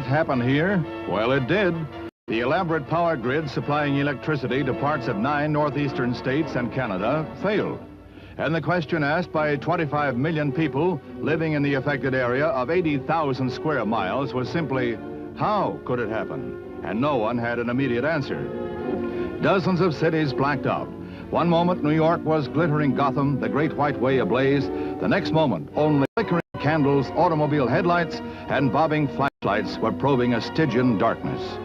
that happen here? Well, it did. The elaborate power grid supplying electricity to parts of 9 northeastern states and Canada failed. And the question asked by 25 million people living in the affected area of 80,000 square miles was simply, how could it happen? And no one had an immediate answer. Dozens of cities blacked out. One moment, New York was glittering Gotham, the Great White Way ablaze. The next moment, only flickering candles, automobile headlights, and bobbing flashlights were probing a Stygian darkness.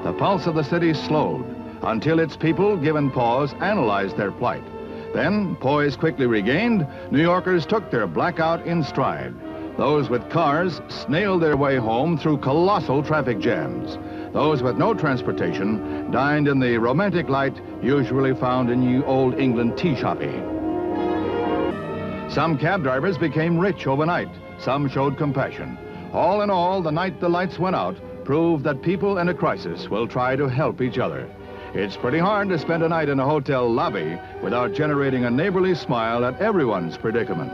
The pulse of the city slowed until its people, given pause, analyzed their plight. Then, poise quickly regained, New Yorkers took their blackout in stride. Those with cars snailed their way home through colossal traffic jams. Those with no transportation dined in the romantic light usually found in ye old England tea shoppy. Some cab drivers became rich overnight. Some showed compassion. All in all, the night the lights went out proved that people in a crisis will try to help each other. It's pretty hard to spend a night in a hotel lobby without generating a neighborly smile at everyone's predicament.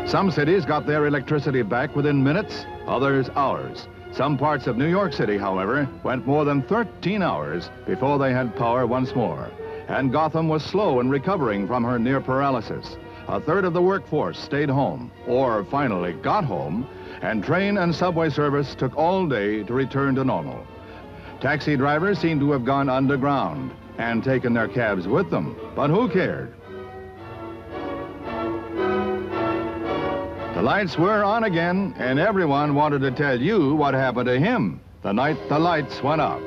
Some cities got their electricity back within minutes, others hours. Some parts of New York City, however, went more than 13 hours before they had power once more. And Gotham was slow in recovering from her near paralysis. A third of the workforce stayed home, or finally got home, and train and subway service took all day to return to normal. Taxi drivers seemed to have gone underground and taken their cabs with them, but who cared? The lights were on again, and everyone wanted to tell you what happened to him the night the lights went out.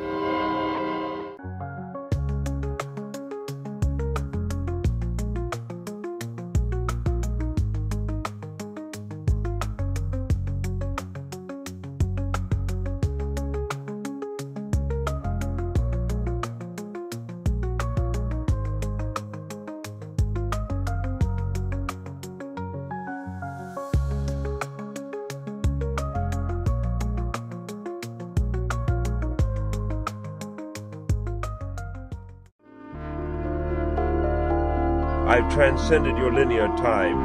I've transcended your linear time.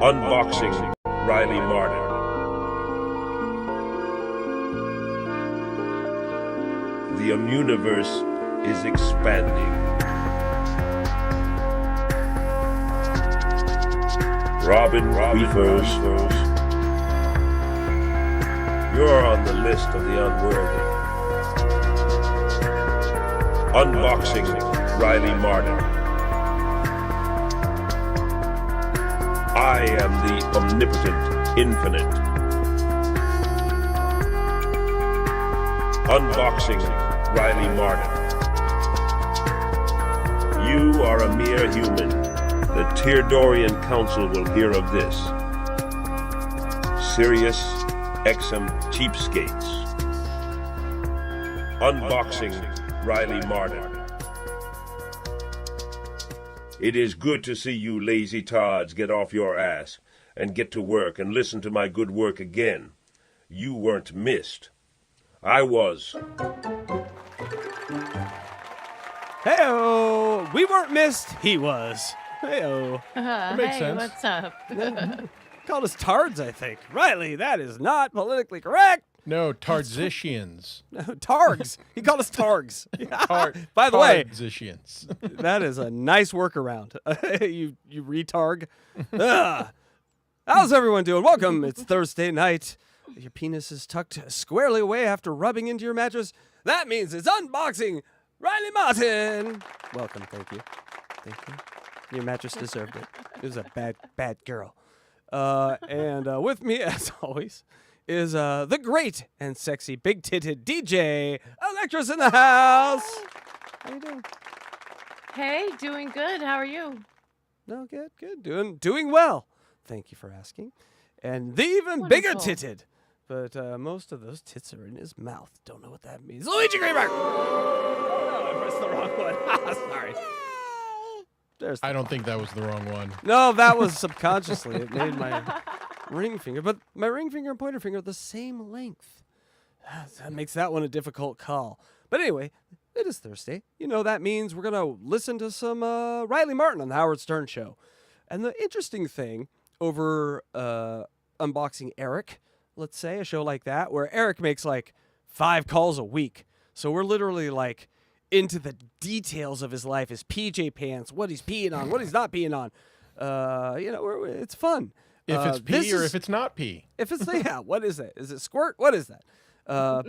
Unboxing Riley Martin. The universe is expanding. Robin Weavers. You're on the list of the unworthy. Unboxing Riley Martin. I am the omnipotent infinite. Unboxing Riley Martin. You are a mere human. The Teardorian Council will hear of this. Sirius XM cheapskates. Unboxing Riley Martin. It is good to see you lazy tods get off your ass and get to work and listen to my good work again. You weren't missed. I was. Hey-oh! We weren't missed, he was. Hey-oh. That makes hey, sense. What's up? Called us tards, I think. Riley, that is not politically correct. No, Tardzicians. No, targs. He called us targs. By the way, Tardzicians. that is a nice workaround. you retarg. How's everyone doing? Welcome. It's Thursday night. Your penis is tucked squarely away after rubbing into your mattress. That means it's unboxing Riley Martin. Welcome. Thank you. Thank you. Your mattress deserved it. It was a bad girl. And with me, as always, is the great and sexy big-titted DJ Electra's in the house. How you doing? Hey, doing good. How are you? No, good. Doing well. Thank you for asking. And the even bigger-titted, but most of those tits are in his mouth. Don't know what that means. Luigi Greenberg! Oh, I pressed the wrong one. Sorry. I don't think that was the wrong one. No, that was subconsciously. It made my ring finger. But my ring finger and pointer finger are the same length. That makes that one a difficult call. But anyway, it is Thursday. You know, that means we're going to listen to some Riley Martin on the Howard Stern Show. And the interesting thing over unboxing Eric, let's say, a show like that, where Eric makes like 5 calls a week. So we're literally like into the details of his life, his PJ pants, what he's peeing on, what he's not peeing on. It's fun. If it's pee or if it's not pee. If it's, yeah, what is it? Is it squirt? What is that?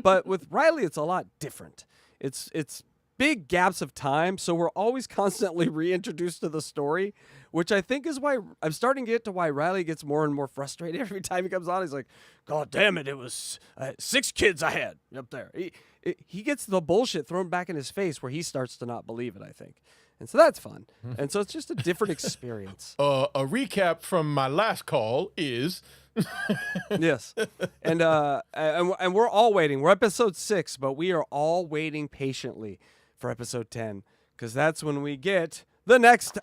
But with Riley, it's a lot different. It's big gaps of time, so we're always constantly reintroduced to the story, which I think is why I'm starting to get to why Riley gets more and more frustrated every time he comes on. He's like, God damn it, it was 6 kids I had up there. He gets the bullshit thrown back in his face where he starts to not believe it, I think. And so that's fun. And so it's just a different experience. A recap from my last call is... Yes. And we're all waiting. We're episode 6, but we are all waiting patiently for episode 10, because that's when we get the next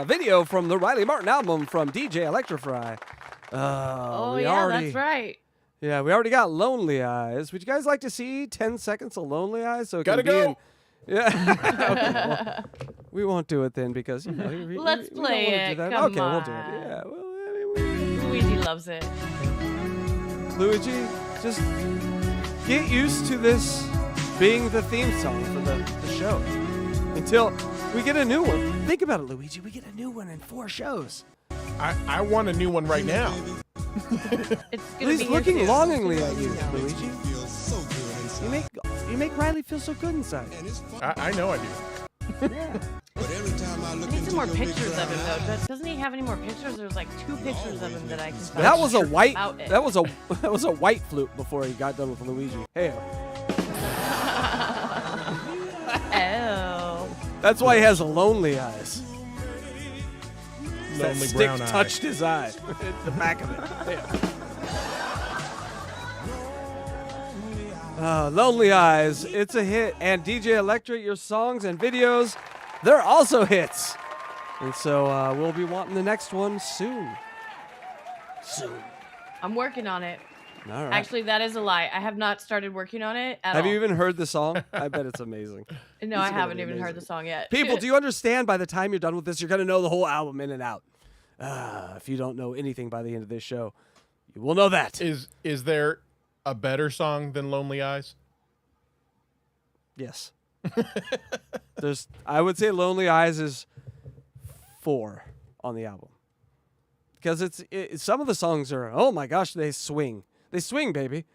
video from the Riley Martin album from DJ Electrify. That's right. Yeah, we already got Lonely Eyes. Would you guys like to see 10 seconds of Lonely Eyes? So it Gotta can be go. Yeah. Okay, well, we won't do it then because Let's play it. Come okay, on. we'll do it. Yeah. Well, Luigi loves it. Luigi, just get used to this being the theme song for the show until we get a new one. Think about it, Luigi. We get a new one in 4 shows. I want a new one right now. It's gonna He's be looking here soon. longingly at you, Luigi. You make Riley feel so good inside. I know I do. Yeah. I need some more pictures of him though. Doesn't he have any more pictures? There's like 2 pictures of him that I can find. That was a white. About it. That was a white flute before he got done with Luigi. Hey. Oh. That's why he has lonely eyes. That Lonely stick brown eye. touched his eye. The back of it. Yeah. Lonely Eyes. It's a hit. And DJ Electra, your songs and videos, they're also hits. And so we'll be wanting the next one soon. I'm working on it. All right. Actually, that is a lie. I have not started working on it at Have all. you even heard the song? I bet it's amazing. No, I haven't even heard the song yet. People, do you understand by the time you're done with this, you're going to know the whole album in and out? If you don't know anything by the end of this show, you will know that. Is there a better song than Lonely Eyes? Yes. I would say Lonely Eyes is 4 on the album. Because some of the songs are, oh my gosh, they swing. They swing, baby.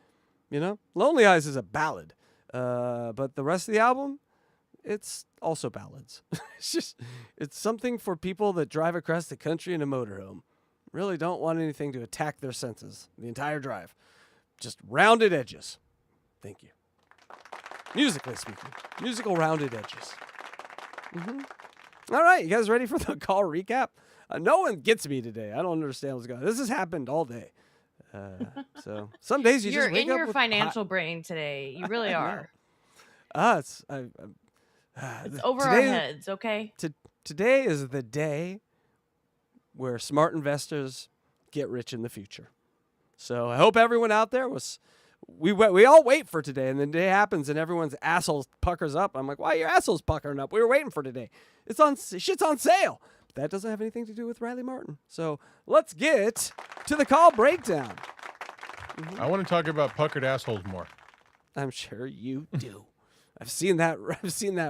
You know? Lonely Eyes is a ballad. But the rest of the album, it's also ballads. It's something for people that drive across the country in a motorhome. Really don't want anything to attack their senses the entire drive. Just rounded edges. Thank you. Musically speaking. Musical rounded edges. All right, you guys ready for the call recap? No one gets me today. I don't understand what's going on. This has happened all day. So some days You're just wake in up your with financial brain today. You really are. It's over our heads, okay? Today is the day where smart investors get rich in the future. So I hope everyone out there we all wait for today, and the day happens, and everyone's asshole puckers up. I'm like, why are your assholes puckering up? We were waiting for today. Shit's on sale. But that doesn't have anything to do with Riley Martin. So let's get to the call breakdown. I want to talk about puckered assholes more. I'm sure you do. I've seen that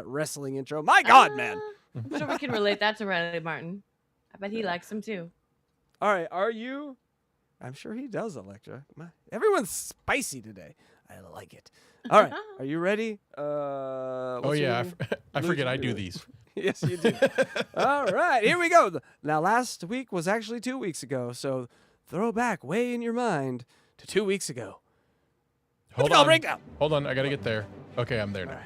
wrestling intro. My God, man. I'm sure we can relate that to Riley Martin. I bet he likes him too. All right, are you? I'm sure he does, Electra. Everyone's spicy today. I like it. All right, are you ready? Oh yeah, I forget I do these. Yes, you do. All right, here we go. Now, last week was actually 2 weeks ago, so throw back way in your mind to 2 weeks ago. Hold on, I gotta get there. Okay, I'm there now.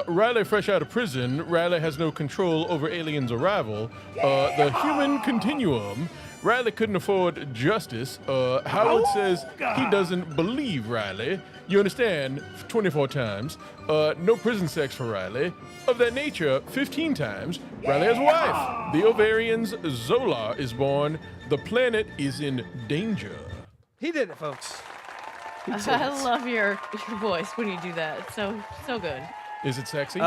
Riley fresh out of prison. Riley has no control over aliens' arrival. The human continuum. Riley couldn't afford justice. Howard says he doesn't believe Riley. You understand? 24 times. No prison sex for Riley. Of that nature, 15 times. Riley has a wife. The ovarian's Zola is born. The planet is in danger. He did it, folks. I love your voice when you do that. It's so good. Is it sexy?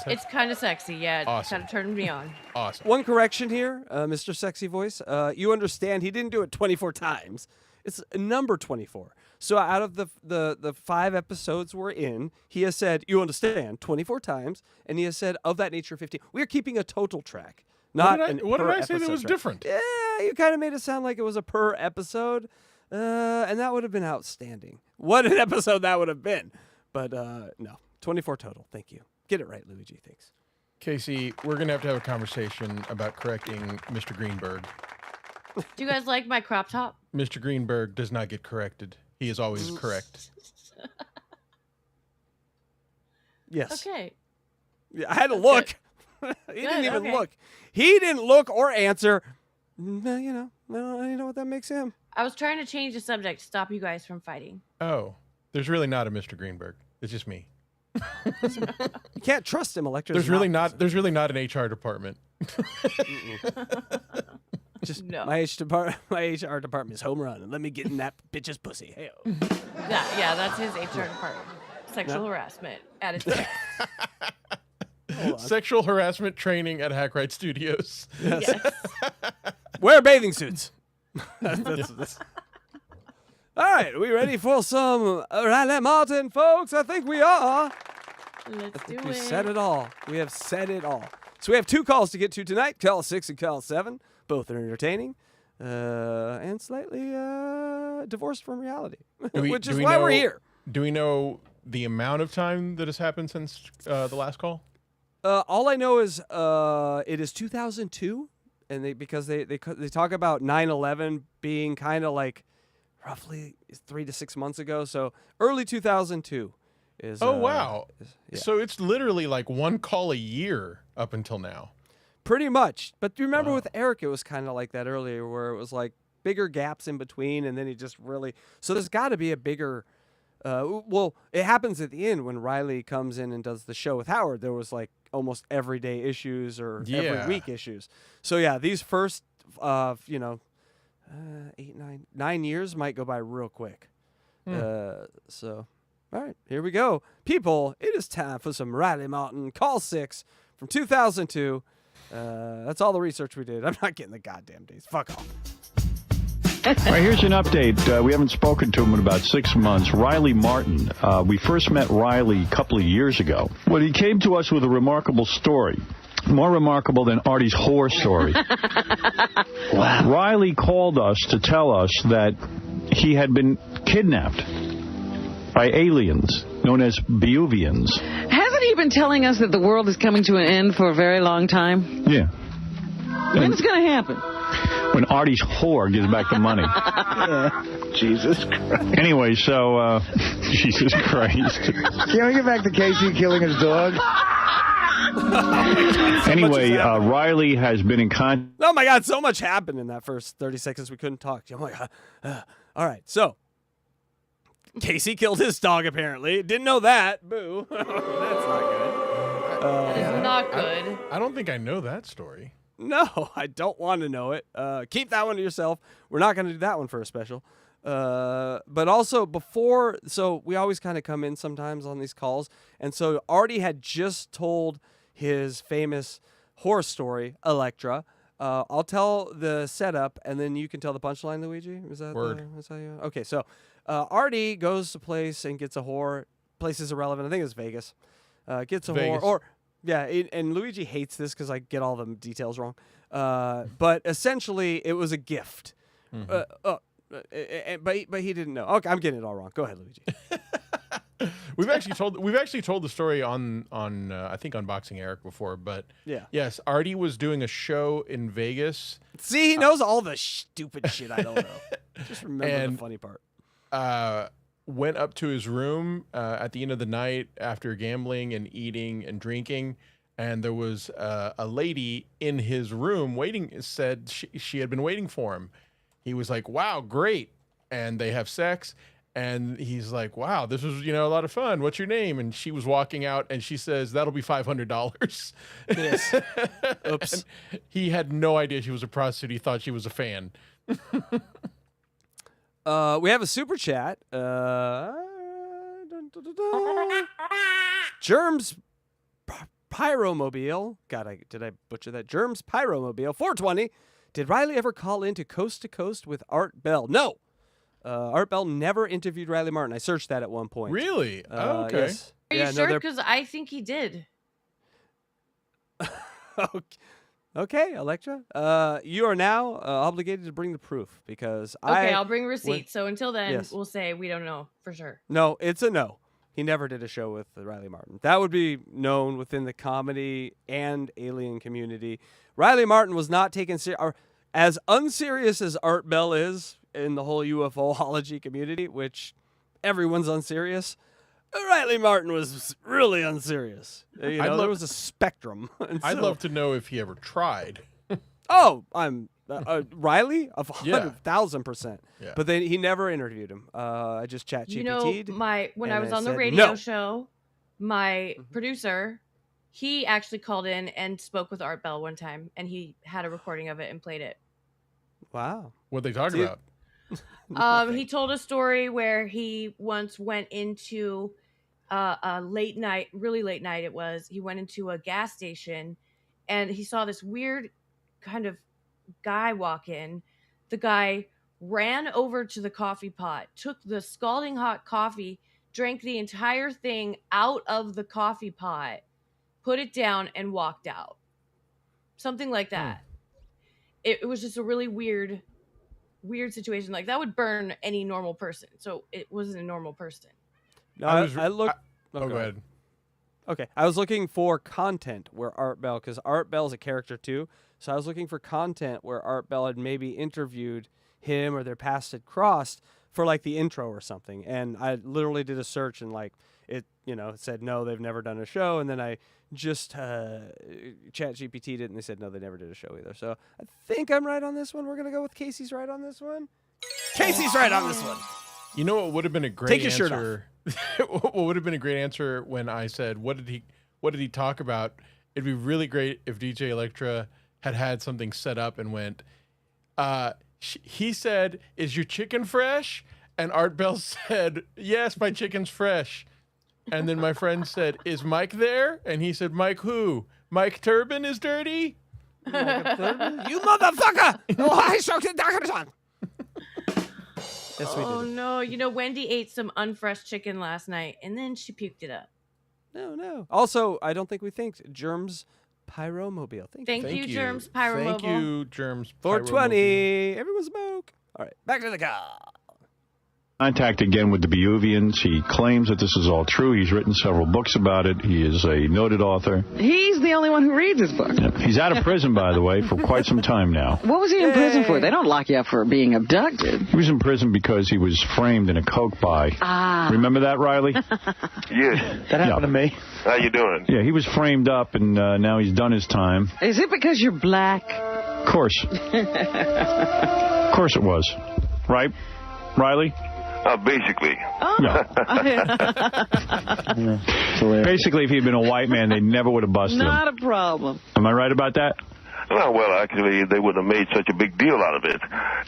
It's kind of sexy, yeah. It Awesome. kind of turned me on. Awesome. One correction here, Mr. Sexy Voice. You understand he didn't do it 24 times. It's number 24. So out of the 5 episodes we're in, he has said, you understand, 24 times, and he has said, of that nature, 15. We are keeping a total track. Not what did I say that was track. different? Yeah, you kind of made it sound like it was a per episode, and that would have been outstanding. What an episode that would have been. But no, 24 total. Thank you. Get it right, Luigi. Thanks. Casey, we're going to have a conversation about correcting Mr. Greenberg. Do you guys like my crop top? Mr. Greenberg does not get corrected. He is always correct. Yes. Okay. Yeah, I had to look. He didn't even look. He didn't look or answer. No, you know what that makes him. I was trying to change the subject to stop you guys from fighting. Oh, there's really not a Mr. Greenberg. It's just me. You can't trust him, Electra. There's really not an HR department. Just No. my HR department is home run, and let me get in that bitch's pussy. Hey. Yeah, that's his HR department. Sexual harassment at its best. Sexual harassment training at Hackrite Studios. Yes. Wear bathing suits. That's. All right, are we ready for some Riley Martin, folks? I think we are. Let's do We it. said it all. We have said it all. So we have 2 calls to get to tonight. Call 6 and call 7. Both are entertaining and slightly divorced from reality, which is why we're here. Do we know the amount of time that has happened since the last call? All I know is it is 2002, and because they talk about 9/11 being kind of like roughly 3 to 6 months ago, so early 2002 is. Oh wow! Yeah. So it's literally like 1 call a year up until now. Pretty much. But do you remember with Eric, it was kind of like that earlier, where it was like bigger gaps in between, and then he just really. So there's got to be a bigger. Well, it happens at the end when Riley comes in and does the show with Howard. There was like almost everyday issues or every week issues. So yeah, these first, 9 years might go by real quick. So, all right, here we go. People, it is time for some Riley Martin. Call 6 from 2002. That's all the research we did. I'm not getting the goddamn dates. Fuck off. All right, here's an update. We haven't spoken to him in about 6 months. Riley Martin. We first met Riley a couple of years ago. Well, he came to us with a remarkable story. More remarkable than Artie's horror story. Wow. Riley called us to tell us that he had been kidnapped by aliens known as Beuvians. Hasn't he been telling us that the world is coming to an end for a very long time? Yeah. When's it going to happen? When Artie's whore gives back the money. Jesus Christ. Anyway, so, Jesus Christ. Can we get back to Casey killing his dog? Anyway, Riley has been in contact. Oh my God, so much happened in that first 30 seconds we couldn't talk. Oh my God. All right, so Casey killed his dog apparently. Didn't know that. Boo. That's not good. That is not good. I don't think I know that story. No, I don't want to know it. Keep that one to yourself. We're not going to do that one for a special. But also before, so we always kind of come in sometimes on these calls. And so Artie had just told his famous horror story, Electra. I'll tell the setup and then you can tell the punchline, Luigi. Is that Word. That's how you? Okay, so Artie goes to place and gets a whore. Place is irrelevant. I think it's Vegas. Gets a Vegas. whore. Or yeah, and Luigi hates this because I get all the details wrong. But essentially, it was a gift. But he didn't know. Okay, I'm getting it all wrong. Go ahead, Luigi. We've actually told the story on I think Unboxing Eric before, but Yeah. yes, Artie was doing a show in Vegas. See, he knows all the stupid shit I don't know. Just remember the funny part. Went up to his room at the end of the night after gambling and eating and drinking, and there was a lady in his room waiting. Said she had been waiting for him. He was like, "Wow, great!" And they have sex, and he's like, "Wow, this was a lot of fun. What's your name?" And she was walking out, and she says, "That'll be $500." Yes. Oops. And he had no idea she was a prostitute. He thought she was a fan. We have a super chat. Germs Pyromobile. Did I butcher that? Germs Pyromobile. 420. Did Riley ever call into Coast to Coast with Art Bell? No. Art Bell never interviewed Riley Martin. I searched that at one point. Really? Okay. Yes. Are you sure? Because I think he did. Okay, Electra. You are now obligated to bring the proof because I'll bring receipts. So until then, we'll say we don't know for sure. No, it's a no. He never did a show with Riley Martin. That would be known within the comedy and alien community. Riley Martin was not taken as unserious as Art Bell is in the whole UFOlogy community, which everyone's unserious. Riley Martin was really unserious. There was a spectrum. I'd love to know if he ever tried. I'm Riley of 100,000%. Yeah. But he never interviewed him. I just chat GPT'd. When I was on the radio show, my producer, he actually called in and spoke with Art Bell one time, and he had a recording of it and played it. Wow. What'd they talk about? He told a story where he once went into a late night, really late night it was. He went into a gas station and he saw this weird kind of guy walk in. The guy ran over to the coffee pot, took the scalding hot coffee, drank the entire thing out of the coffee pot, put it down, and walked out. Something like that. It was just a really weird situation. Like, that would burn any normal person. So it wasn't a normal person. No, go ahead. Okay, I was looking for content where Art Bell, because Art Bell's a character too, so I was looking for content where Art Bell had maybe interviewed him or their paths had crossed for like the intro or something, and I literally did a search and like it said no, they've never done a show, and then I just chat GPT'd it and they said no, they never did a show either. So I think I'm right on this one. We're gonna go with Casey's right on this one. Casey's right on this one. You know what would have been a great Take your answer? shirt off. What would have been a great answer when I said, what did he talk about? It'd be really great if DJ Electra had something set up and went, he said, "Is your chicken fresh?" And Art Bell said, "Yes, my chicken's fresh." And then my friend said, "Is Mike there?" And he said, "Mike who? Mike Turbin is dirty?" You motherfucker! Oh, I shocked it. Yes, we did. Oh, no. Wendy ate some unfresh chicken last night, and then she puked it up. No. Also, I don't think we thanked Germs Pyromobile. Thank you, Germs Pyromobile. Thank you, Germs 420. Everyone smoke. All right, back to the car. Contact again with the Beovians. He claims that this is all true. He's written several books about it. He is a noted author. He's the only one who reads his book. Yeah. He's out of prison, by the way, for quite some time now. What was he in prison for? They don't lock you up for being abducted. He was in prison because he was framed in a coke buy. Remember that, Riley? Yes. That happened to me. How you doing? Yeah, he was framed up, and now he's done his time. Is it because you're black? Of course. Of course it was. Right, Riley? Basically. Oh. Yeah. Basically, if he'd been a white man, they never would have busted him. Not a problem. Am I right about that? Well, actually, they wouldn't have made such a big deal out of it.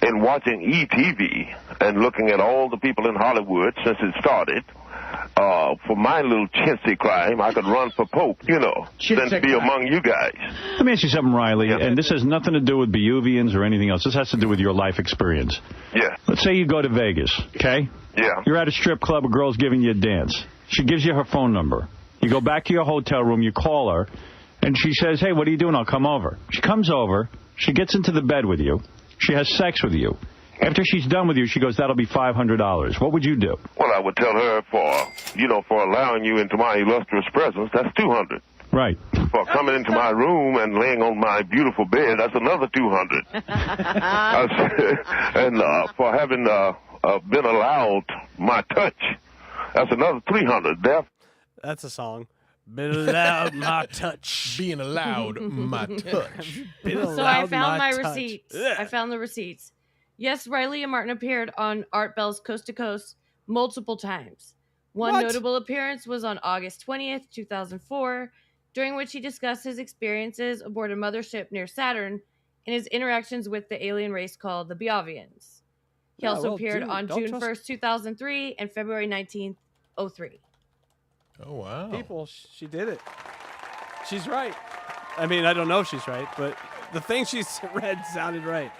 In watching ETV and looking at all the people in Hollywood since it started, for my little chintzy crime, I could run for Pope, than to be among you guys. Let me ask you something, Riley, and this has nothing to do with Beovians or anything else. This has to do with your life experience. Yeah. Let's say you go to Vegas, okay? Yeah. You're at a strip club, a girl's giving you a dance. She gives you her phone number. You go back to your hotel room, you call her, and she says, "Hey, what are you doing? I'll come over." She comes over, she gets into the bed with you, she has sex with you. After she's done with you, she goes, "That'll be $500. What would you do? Well, I would tell her for allowing you into my illustrious presence, that's $200. Right. For coming into my room and laying on my beautiful bed, that's another $200. And for having been allowed my touch, that's another $300. That's a song. Been allowed my touch. Being allowed my touch. So I found my receipts. I found the receipts. Yes, Riley and Martin appeared on Art Bell's Coast to Coast multiple times. One notable appearance was on August 20th, 2004, during which he discussed his experiences aboard a mothership near Saturn and his interactions with the alien race called the Beovians. He also appeared on June 1st, 2003 and February 19th, 2003. Oh, wow. People, she did it. She's right. I mean, I don't know if she's right, but the thing she read sounded right.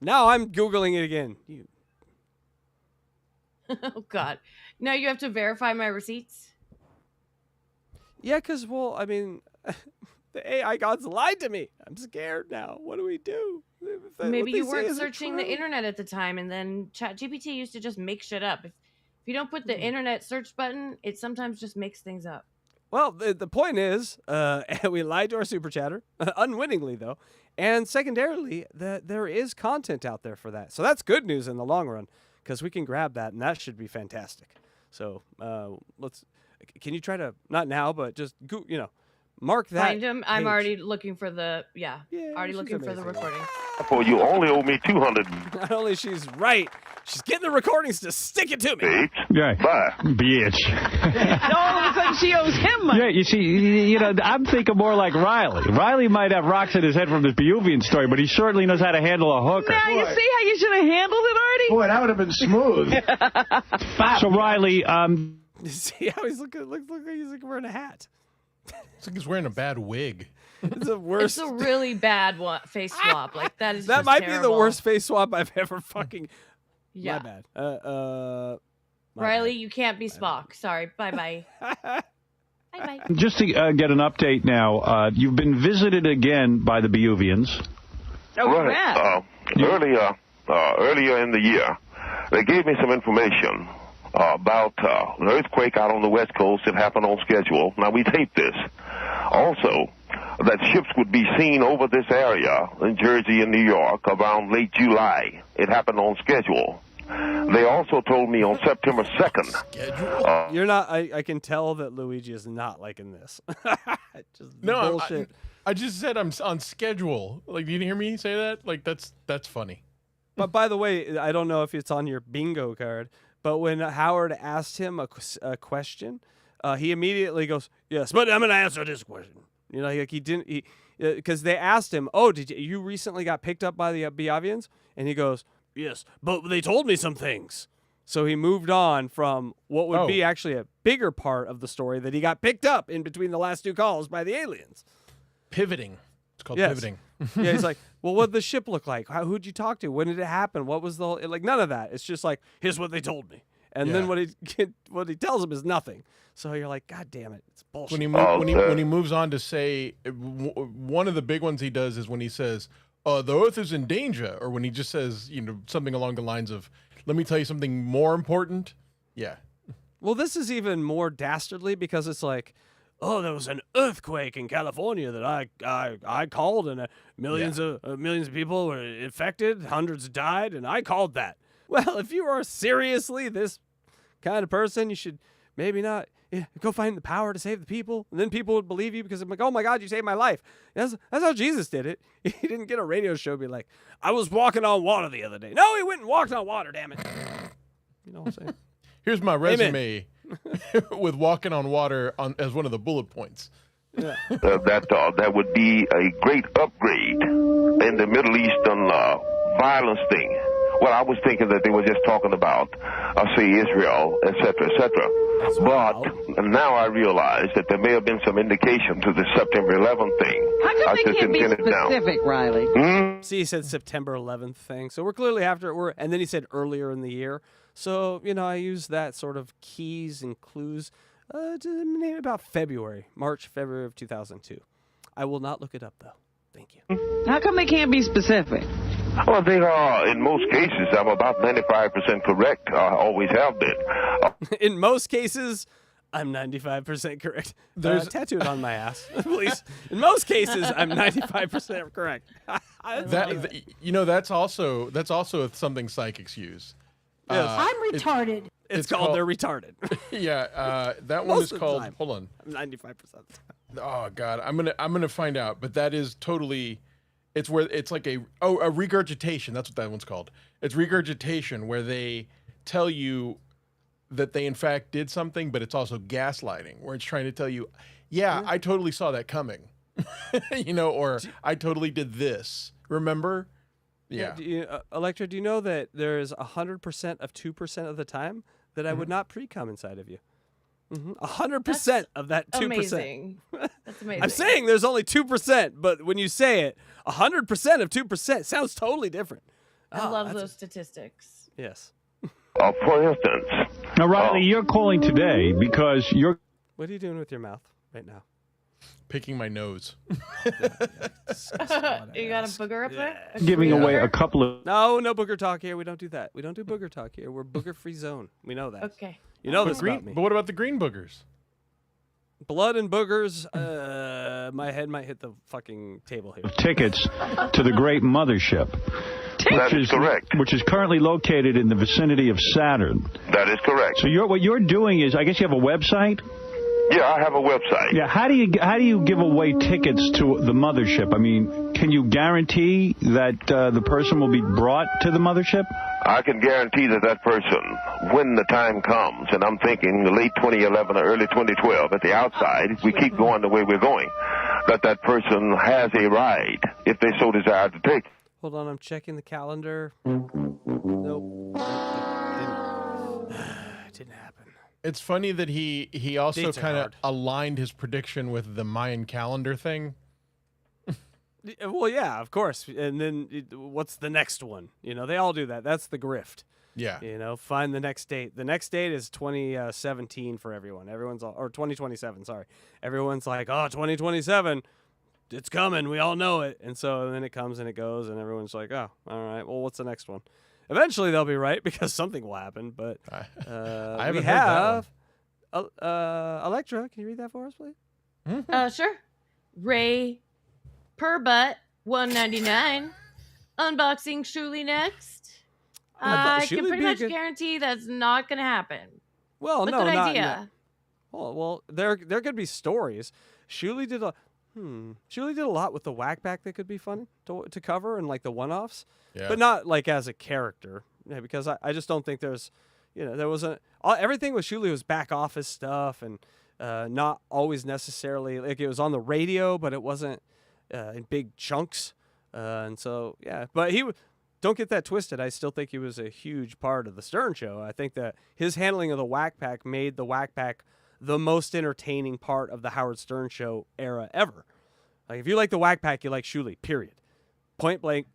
Now I'm Googling it again. Oh, God. Now you have to verify my receipts? Yeah, because, well, I mean, the AI gods lied to me. I'm scared now. What do we do? Maybe you weren't searching the internet at the time, and then ChatGPT used to just make shit up. If you don't put the internet search button, it sometimes just makes things up. Well, the point is, we lied to our super chatter, unwittingly though, and secondarily, that there is content out there for that. So that's good news in the long run, because we can grab that, and that should be fantastic. So can you try to, not now, but just mark that. Find him. I'm already looking for the already she's looking for the amazing. recording. For you only owe me 200. Not only she's right, she's getting the recordings to stick it to me. Yeah. Bye. Bitch. And all of a sudden she owes him money. Yeah, you see, I'm thinking more like Riley. Riley might have rocks in his head from this Peruvian story, but he certainly knows how to handle a hooker. Now you see how you should have handled it, Artie? Boy, that would have been smooth. So, Riley, See how he's looking? Looks like he's wearing a hat. It's like he's wearing a bad wig. It's the worst. It's a really bad face swap. Like that is. That just might be the terrible. worst face swap I've ever fucking. Yeah. My bad. Riley, you can't be Spock. Sorry. Bye bye. Bye bye. just to get an update now, you've been visited again by the Peruvians. Oh, Right. Earlier in the year, they gave me some information about an earthquake out on the West Coast that happened on schedule. Now, we taped this. Also, that ships would be seen over this area in Jersey and New York around late July. It happened on schedule. They also told me on September 2nd. You're not. I can tell that Luigi is not liking this. Just No, bullshit. I just said I'm on schedule. Like, you didn't hear me say that? Like, that's funny. But by the way, I don't know if it's on your bingo card, but when Howard asked him a question, he immediately goes, "Yes, but I'm going to answer this question." You know, like he didn't, because they asked him, "Oh, did you recently got picked up by the Biavians?" And he goes, "Yes, but they told me some things." So he moved on from what would be actually a bigger part of the story that he got picked up in between the last two calls by the aliens. Pivoting. It's called Yes. pivoting. Yeah, he's like, "Well, what did the ship look like? Who'd you talk to? When did it happen? What was the like? None of that. It's just like, here's what they told me, and then what he tells him is nothing. So you're like, God damn it, it's bullshit." When he moves on to say, one of the big ones he does is when he says, "The Earth is in danger," or when he just says, something along the lines of, "Let me tell you something more important." Yeah. Well, this is even more dastardly because it's like, "Oh, there was an earthquake in California that I called, and millions of people were infected, hundreds died, and I called that." Well, if you are seriously this kind of person, you should maybe not go find the power to save the people, and then people would believe you because I'm like, "Oh my God, you saved my life." That's how Jesus did it. He didn't get a radio show be like, "I was walking on water the other day." No, he went and walked on water. Damn it. You know what I'm saying? Here's my resume with walking on water as one of the bullet points. Yeah. That would be a great upgrade in the Middle Eastern violence thing. Well, I was thinking that they were just talking about, say, Israel, et cetera, But now I realize that there may have been some indication to the September 11th thing. How come they can't be specific, Riley? See, he said September 11th thing. So we're clearly after and then he said earlier in the year. So, I use that sort of keys and clues to name about March, February of 2002. I will not look it up, though. Thank you. How come they can't be specific? Well, they are, in most cases, I'm about 95% correct. I always have been. In most cases, I'm 95% correct. Tattoo it on my ass, please. In most cases, I'm 95% correct. That's also something psychics use. Yes. I'm retarded. It's called they're retarded. Yeah, that one is called. Hold on. 95%. Oh God, I'm gonna find out. But that is totally. It's where it's like a regurgitation. That's what that one's called. It's regurgitation, where they tell you that they in fact did something, but it's also gaslighting, where it's trying to tell you, yeah, I totally saw that coming, or I totally did this. Remember? Yeah. Electra, do you know that there's 100% of 2% of the time that I would not pre-cum inside of you. 100% of that 2%. Amazing. That's amazing. I'm saying there's only 2%, but when you say it, 100% of 2% sounds totally different. I love those statistics. Yes. For instance. Now, Riley, you're calling today because you're... What are you doing with your mouth right now? Picking my nose. You got a booger up there? giving away a couple of... No booger talk here. We don't do that. We don't do booger talk here. We're booger-free zone. We know that. Okay. You know But this about me. But what about the green boogers? Blood and boogers. My head might hit the fucking table here. tickets to the Great Mothership. That is correct. Which is currently located in the vicinity of Saturn. That is correct. So what you're doing is, I guess you have a website? Yeah, I have a website. Yeah, how do you give away tickets to the mothership? I mean, can you guarantee that the person will be brought to the mothership? I can guarantee that person, when the time comes, and I'm thinking late 2011 or early 2012, at the outside, if we keep going the way we're going, that person has a ride, if they so desire to take. Hold on, I'm checking the calendar. Nope. It didn't happen. It's funny that he also Dates are kind of hard. aligned his prediction with the Mayan calendar thing. Well, yeah, of course. And then what's the next one? You know, they all do that. That's the grift. Yeah. You know, find the next date. The next date is 2017 for everyone. Everyone's all, or 2027, sorry. Everyone's like, oh, 2027, it's coming. We all know it. And so then it comes and it goes, and everyone's like, oh, all right, well, what's the next one? Eventually they'll be right because something will happen. But I we haven't heard have Electra. Can you read that for us, please? Sure. Ray Perbutt 199. Unboxing Shuli next. I can pretty much guarantee that's not going to happen. Well, But no, good not idea. Well, there could be stories. Shuli did a lot with the whack back that could be fun to cover and like the one-offs, but not like as a character. Yeah, because I just don't think there's, there wasn't everything with Shuli was back office stuff and not always necessarily like it was on the radio, but it wasn't in big chunks. And so but don't get that twisted. I still think he was a huge part of the Stern Show. I think that his handling of the whack pack made the whack pack the most entertaining part of the Howard Stern Show era ever. Like if you like the whack pack, you like Shuli, period. Point blank.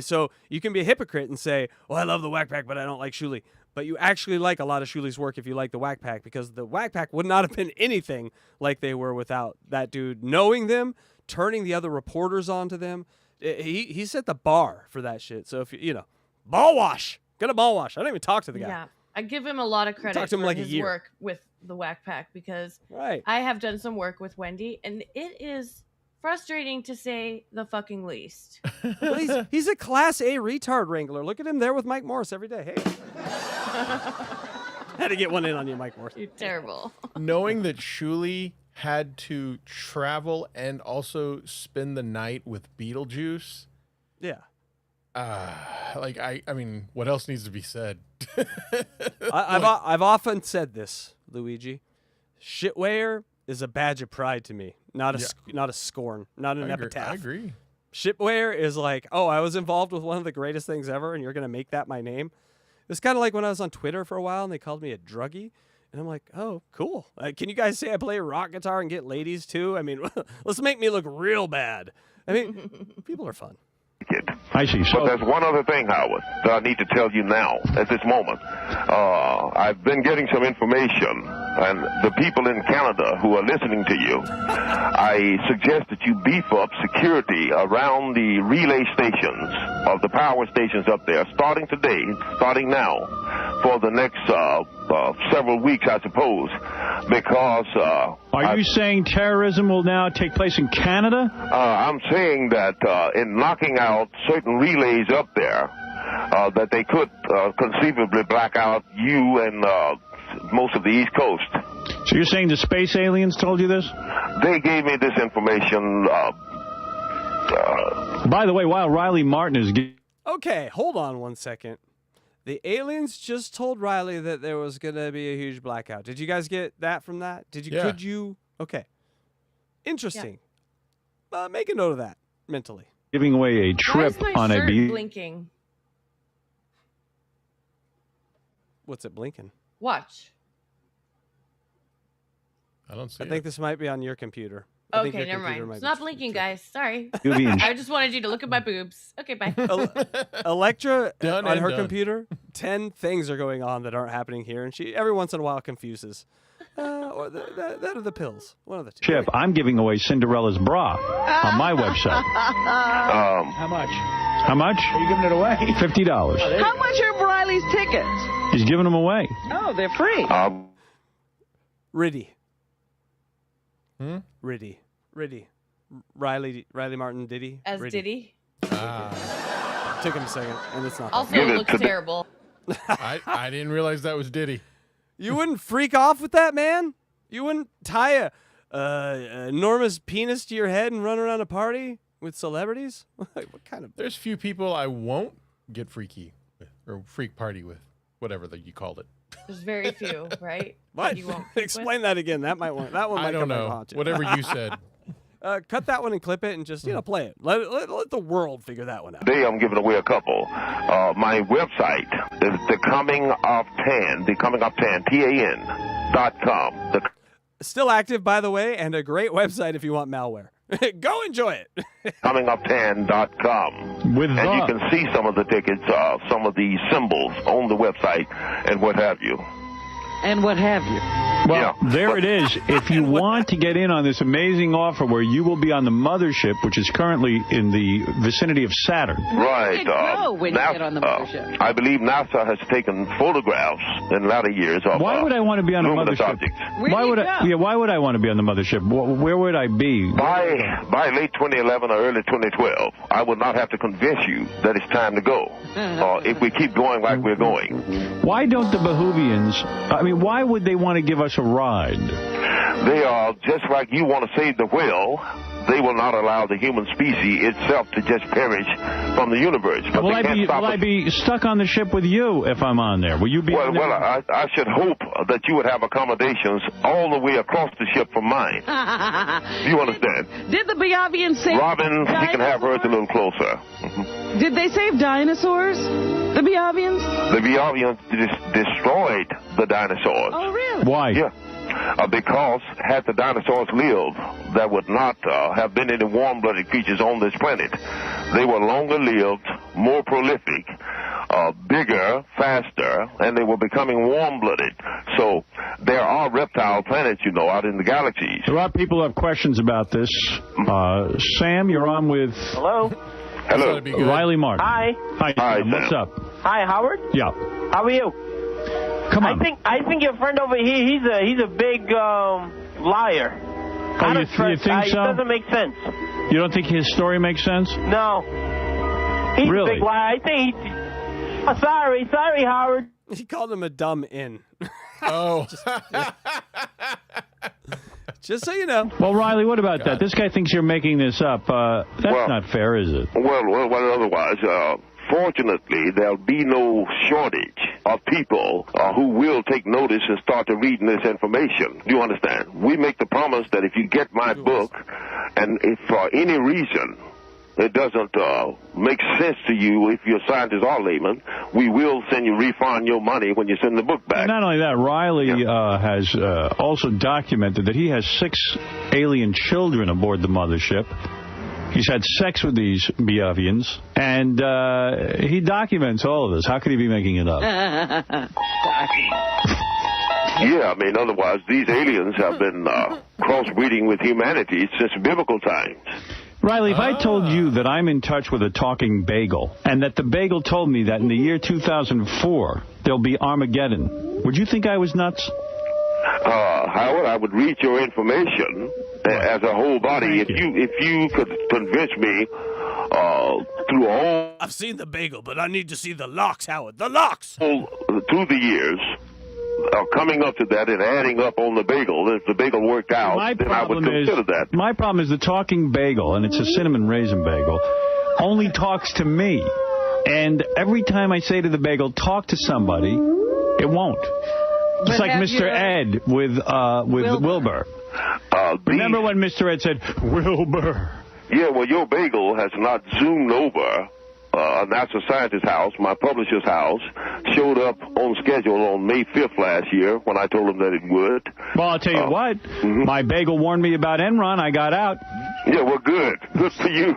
So you can be a hypocrite and say, well, I love the whack pack, but I don't like Shuli. But you actually like a lot of Shuli's work if you like the whack pack, because the whack pack would not have been anything like they were without that dude knowing them, turning the other reporters onto them. He set the bar for that shit. So if ball wash, get a ball wash. I don't even talk to the guy. Yeah, I give him a lot of credit Talked to him for like a his year. work with the whack pack because Right. I have done some work with Wendy, and it is frustrating to say the fucking least. Well, he's a class A retard wrangler. Look at him there with Mike Morris every day. Hey. Had to get one in on you, Mike Morris. You're terrible. Knowing that Shuli had to travel and also spend the night with Beetlejuice. Yeah. I mean, what else needs to be said? I've often said this, Luigi. Shitwear is a badge of pride to me, not a scorn, not an epitaph. I agree. Shitwear is like, oh, I was involved with one of the greatest things ever, and you're gonna make that my name. It's kind of like when I was on Twitter for a while, and they called me a druggie. And I'm like, oh, cool. Can you guys say I play rock guitar and get ladies too? I mean, let's make me look real bad. I mean, people are fun. I see. So But there's one other thing, Howard, that I need to tell you now, at this moment. I've been getting some information, and the people in Canada who are listening to you, I suggest that you beef up security around the relay stations of the power stations up there, starting today, starting now, for the next several weeks, I suppose, because... are you saying terrorism will now take place in Canada? I'm saying that in knocking out certain relays up there, that they could conceivably black out you and most of the East Coast. So you're saying the space aliens told you this? They gave me this information. By the way, while Riley Martin is... Okay, hold on one second. The aliens just told Riley that there was going to be a huge blackout. Did you guys get that from that? Could you? Okay. Interesting. Make a note of that mentally. Giving away a Why trip is my on shirt a... blinking? What's it blinking? Watch. I don't see I think this might be on your computer. Okay, never mind. It's not blinking, guys. Sorry. Julian. I just wanted you to look at my boobs. Okay, bye. Electra, Done on and her done. computer, 10 things are going on that aren't happening here, and she every once in a while confuses. Or that or the pills. One of the two. Chip, I'm giving away Cinderella's bra on my website. How much? How much? Are you giving it away? $50. How much are Riley's tickets? He's giving them away. Oh, they're free. Riddy. Riddy. Riley Martin Diddy. As Riddy. Diddy. Took him a second, and it's not. Also, it looks terrible. I didn't realize that was Diddy. You wouldn't freak off with that, man? You wouldn't tie a enormous penis to your head and run around a party with celebrities? What kind of... There's few people I won't get freaky with, or freak party with, whatever you called it. There's very few, right? What? You won't Explain that again. That one might I don't come back to know. haunt you. Whatever you said. Cut that one and clip it and just, play it. Let the world figure that one out. Today I'm giving away a couple. My website is TheComingOf10, Still active, by the way, and a great website if you want malware. Go enjoy it. TheComingOf10.com. With and you can see some of the tickets, some of the symbols on the website, and what have you. And what have you. Well, there it is. If you want to get in on this amazing offer where you will be on the mothership, which is currently in the vicinity of Saturn. Right. Where do you go when you get on the mothership? I believe NASA has taken photographs in latter years of Why would I want to be on the luminous mothership? objects. Why would I want to be on the mothership? Where would I be? By late 2011 or early 2012, I would not have to convince you that it's time to go. If we keep going like we're going. Why don't the Behoovians, why would they want to give us a ride? They are just like you want to save the whale. They will not allow the human species itself to just perish from the universe. But Will I be stuck on the ship with you if I'm on there? Will you be on there? Well, I should hope that you would have accommodations all the way across the ship from mine. Do you understand? Did the Beavians save Robin, dinosaurs? you can have hers a little closer. Did they save dinosaurs? The Beavians? The Beavians destroyed the dinosaurs. Oh, really? Why? Yeah. Because had the dinosaurs lived, there would not have been any warm-blooded creatures on this planet. They were longer-lived, more prolific, bigger, faster, and they were becoming warm-blooded. So there are reptile planets, out in the galaxies. A lot of people have questions about this. Sam, you're on with... Hello. Hello. Riley Martin. Hi. Hi, Sam. what's up? Hi, Howard. Yeah. How are you? Come on. I think your friend over here, he's a big liar. Oh, you think so? It doesn't make sense. You don't think his story makes sense? No. He's Really? a big liar. I think sorry, Howard. He called him a dumb in. Oh. Just so you know. Well, Riley, what about that? This guy thinks you're making this up. That's not fair, is it? Well, otherwise, fortunately, there'll be no shortage of people who will take notice and start to reading this information. Do you understand? We make the promise that if you get my book, and if for any reason it doesn't make sense to you, if you're scientist or layman, we will send you refund your money when you send the book back. Not only that, Riley has also documented that he has 6 alien children aboard the mothership. He's had sex with these Beavians, and he documents all of this. How could he be making it up? Yeah, otherwise, these aliens have been crossbreeding with humanity since biblical times. Riley, if I told you that I'm in touch with a talking bagel, and that the bagel told me that in the year 2004 there'll be Armageddon, would you think I was nuts? Howard, I would read your information as a whole body. If you could convince me through all... I've seen the bagel, but I need to see the locks, Howard. The locks! Through the years, coming up to that and adding up on the bagel, if the bagel worked out, then I would consider that. My problem is the talking bagel, and it's a cinnamon raisin bagel, only talks to me. And every time I say to the bagel, talk to somebody, it won't. Just like Mr. Ed with Wilbur. Remember when Mr. Ed said, Wilbur? Yeah, well, your bagel has not zoomed over a natural scientist's house, my publisher's house, showed up on schedule on May 5th last year when I told him that it would. Well, I'll tell you what. My bagel warned me about Enron. I got out. Yeah, well, good. Good for you.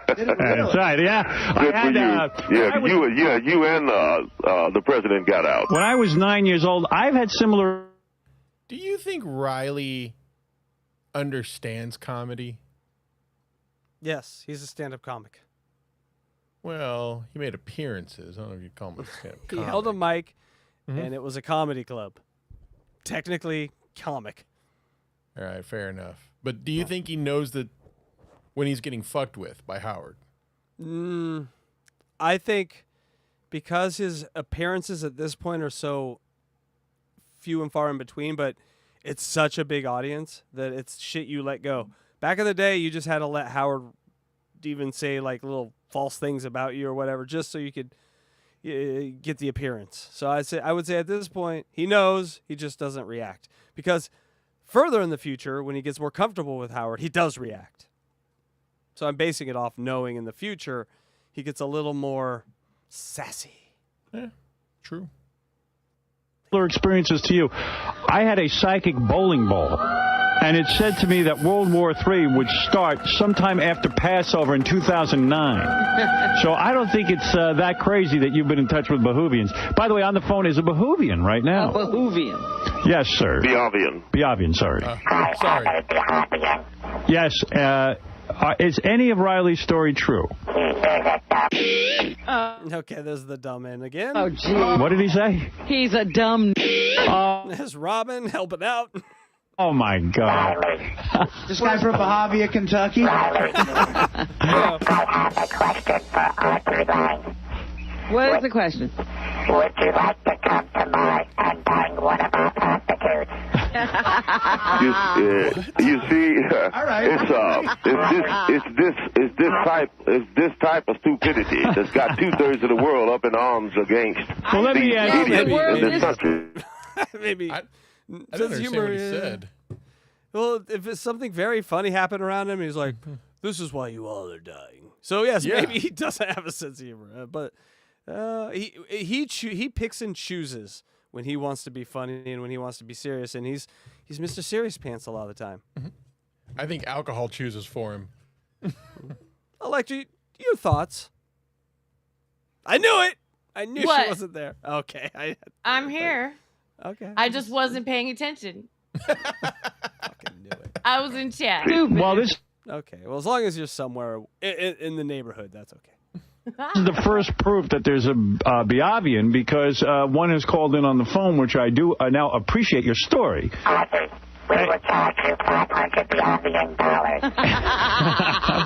That's right, yeah. Good for you. You and the president got out. When I was 9 years old, I've had similar... Do you think Riley understands comedy? Yes, he's a stand-up comic. Well, he made appearances. I don't know if you'd call him a stand-up comic. He held a mic, and it was a comedy club. Technically, comic. All right, fair enough. But do you think he knows that when he's getting fucked with by Howard? I think because his appearances at this point are so few and far in between, but it's such a big audience that it's shit you let go. Back in the day, you just had to let Howard even say like little false things about you or whatever, just so you could get the appearance. So I would say at this point, he knows, he just doesn't react. Because further in the future, when he gets more comfortable with Howard, he does react. So I'm basing it off knowing in the future he gets a little more sassy. Yeah, true. Experiences to you. I had a psychic bowling ball, and it said to me that World War III would start sometime after Passover in 2009. So I don't think it's that crazy that you've been in touch with Behovians. By the way, on the phone is a Behovian right now. A Behovian. Yes, sir. Behovian, sorry. Sorry. Yes, is any of Riley's story true? Okay, there's the dumb end again. Oh, gee. What did he say? He's a dumb... There's Robin helping out. Oh, my God. This guy from Bahavia, Kentucky. What is the question? Would you like to come to Mars and bang one of our prostitutes? You see, all right. It's this type of stupidity that's got 2/3 of the world up in arms against Well, let me these ask you. idiots in this country. Maybe. I don't understand what he said. Well, if it's something very funny happened around him, he's like, "This is why you all are dying." So yes, maybe he doesn't have a sense of humor, but he picks and chooses when he wants to be funny and when he wants to be serious, and he's Mr. Serious Pants a lot of the time. I think alcohol chooses for him. Electra, your thoughts? I knew it. I knew What? she wasn't there. Okay, I'm here. Okay, I just wasn't paying attention. fucking knew it. I was in chat. Well, this Okay, well, as long as you're somewhere in the neighborhood, that's okay. is the first proof that there's a Behovian because one has called in on the phone, which I do now appreciate your story. Arthur, we will charge you $500 Behovian.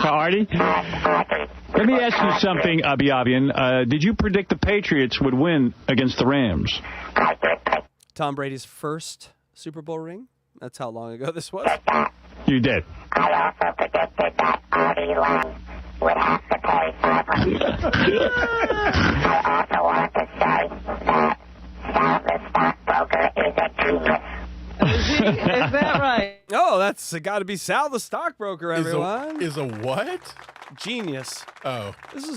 Artie? Arthur, Let me ask you something, Behovian. Did you predict the Patriots would win against the Rams? I did Tom Brady's first Super Bowl ring. That's how long ago this was. You did. I also predicted that Artie Lang would have to pay $500. I also want to say that Sal the stockbroker is a genius. Is that right? Oh, that's got to be Sal the stockbroker, everyone. Is a what? Genius. Oh. This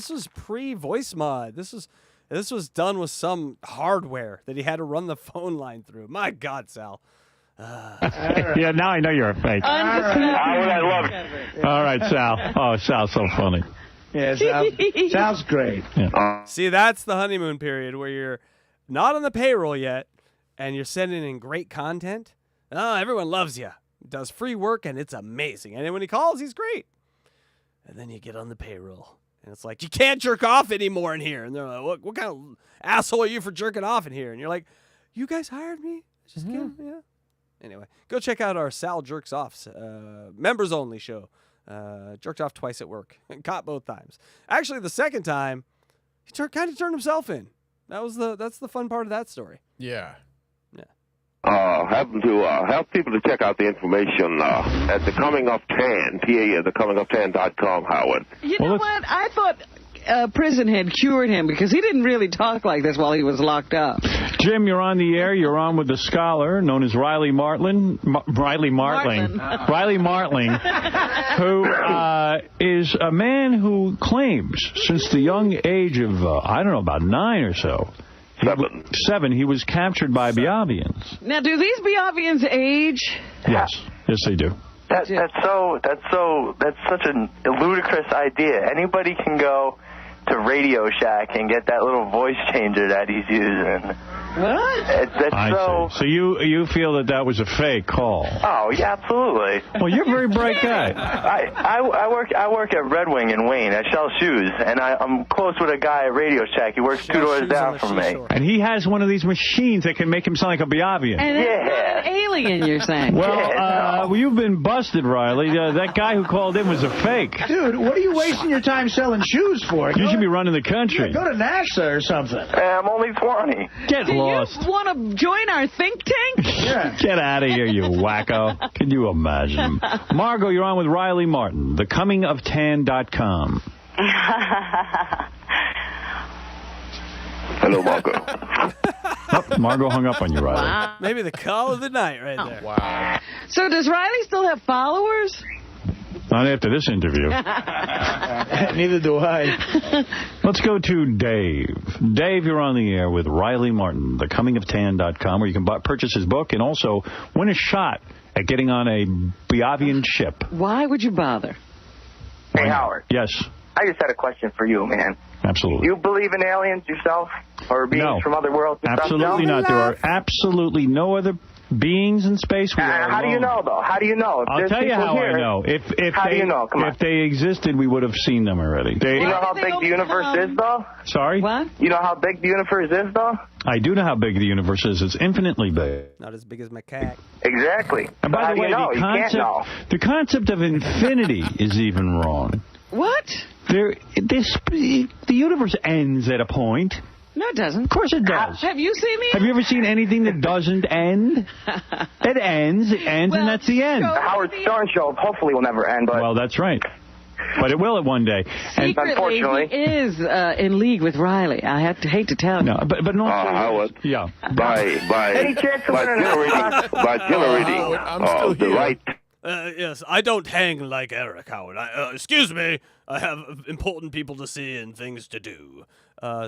was pre voice mod. This was done with some hardware that he had to run the phone line through. My God, Sal. Yeah, now I know you're a fake. I love it. All right, Sal. Oh, Sal's so funny. Yeah, Sal's great. Yeah. See, that's the honeymoon period where you're not on the payroll yet, and you're sending in great content. Oh, everyone loves you. Does free work, and it's amazing. And then when he calls, he's great. And then you get on the payroll, and it's like, you can't jerk off anymore in here. And they're like, what kind of asshole are you for jerking off in here? And you're like, you guys hired me? Just kidding, yeah. Anyway, go check out our Sal Jerks Offs members only show. Jerked off twice at work. Caught both times. Actually, the second time, he kind of turned himself in. That's the fun part of that story. Yeah. Happen to help people to check out the information at the Coming of Tan, the comingoftan.com, Howard. You know what? I thought prison had cured him, because he didn't really talk like this while he was locked up. Jim, you're on the air. You're on with the scholar known as Riley Martling. Riley Martling, who is a man who claims since the young age of, I don't know, about 9 or so. 7. He was captured by Biavians. Now, do these Biavians age? Yes. Yes, they do. That's such a ludicrous idea. Anybody can go to Radio Shack and get that little voice changer that he's using. What? I see. So you feel that was a fake call? Oh yeah, absolutely. Well, you're a very bright guy. I work at Red Wing in Wayne. I sell shoes, and I'm close with a guy at Radio Shack. He works 2 doors down from me. And he has one of these machines that can make him sound like a Biavian. And it's not an alien, you're saying? Well, you've been busted, Riley. That guy who called in was a fake. Dude, what are you wasting your time selling shoes for? You should be running the country. Yeah, go to NASA or something. I'm only 20. Get lost. You want to join our think tank? Yeah. Get out of here, you wacko. Can you imagine? Margot, you're on with Riley Martin, thecomingoftan.com. Hello, Margot. Margot hung up on you, Riley. Wow. Maybe the call of the night right there. Wow. So does Riley still have followers? Not after this interview. Neither do I. Let's go to Dave. Dave, you're on the air with Riley Martin, thecomingoftan.com, where you can purchase his book and also win a shot at getting on a Biavian ship. Why would you bother? Hey, Howard. Yes. I just had a question for you, man. Absolutely. You believe in aliens yourself? Or beings from other worlds and absolutely stuff? not. There are absolutely no other beings in space. How do you know, though? How do you know? I'll tell you how I know. If do you know? Come on. If they existed, we would have seen them already. You know how big the universe is, though? Sorry? What? You know how big the universe is, though? I do know how big the universe is. It's infinitely big. Not as big as macaque. Exactly. And by the way, the concept of infinity is even wrong. What? The universe ends at a point. No, it doesn't. Of course it does. Have you seen the Have you ever seen anything that doesn't end? It ends, and that's the end. The Howard Stern show hopefully will never end. But well, that's right. But it will at one day. And unfortunately, he is in league with Riley. I hate to tell you. No, but no. Howard. Yeah. By generating the right. Yes, I don't hang like Eric, Howard. Excuse me, I have important people to see and things to do.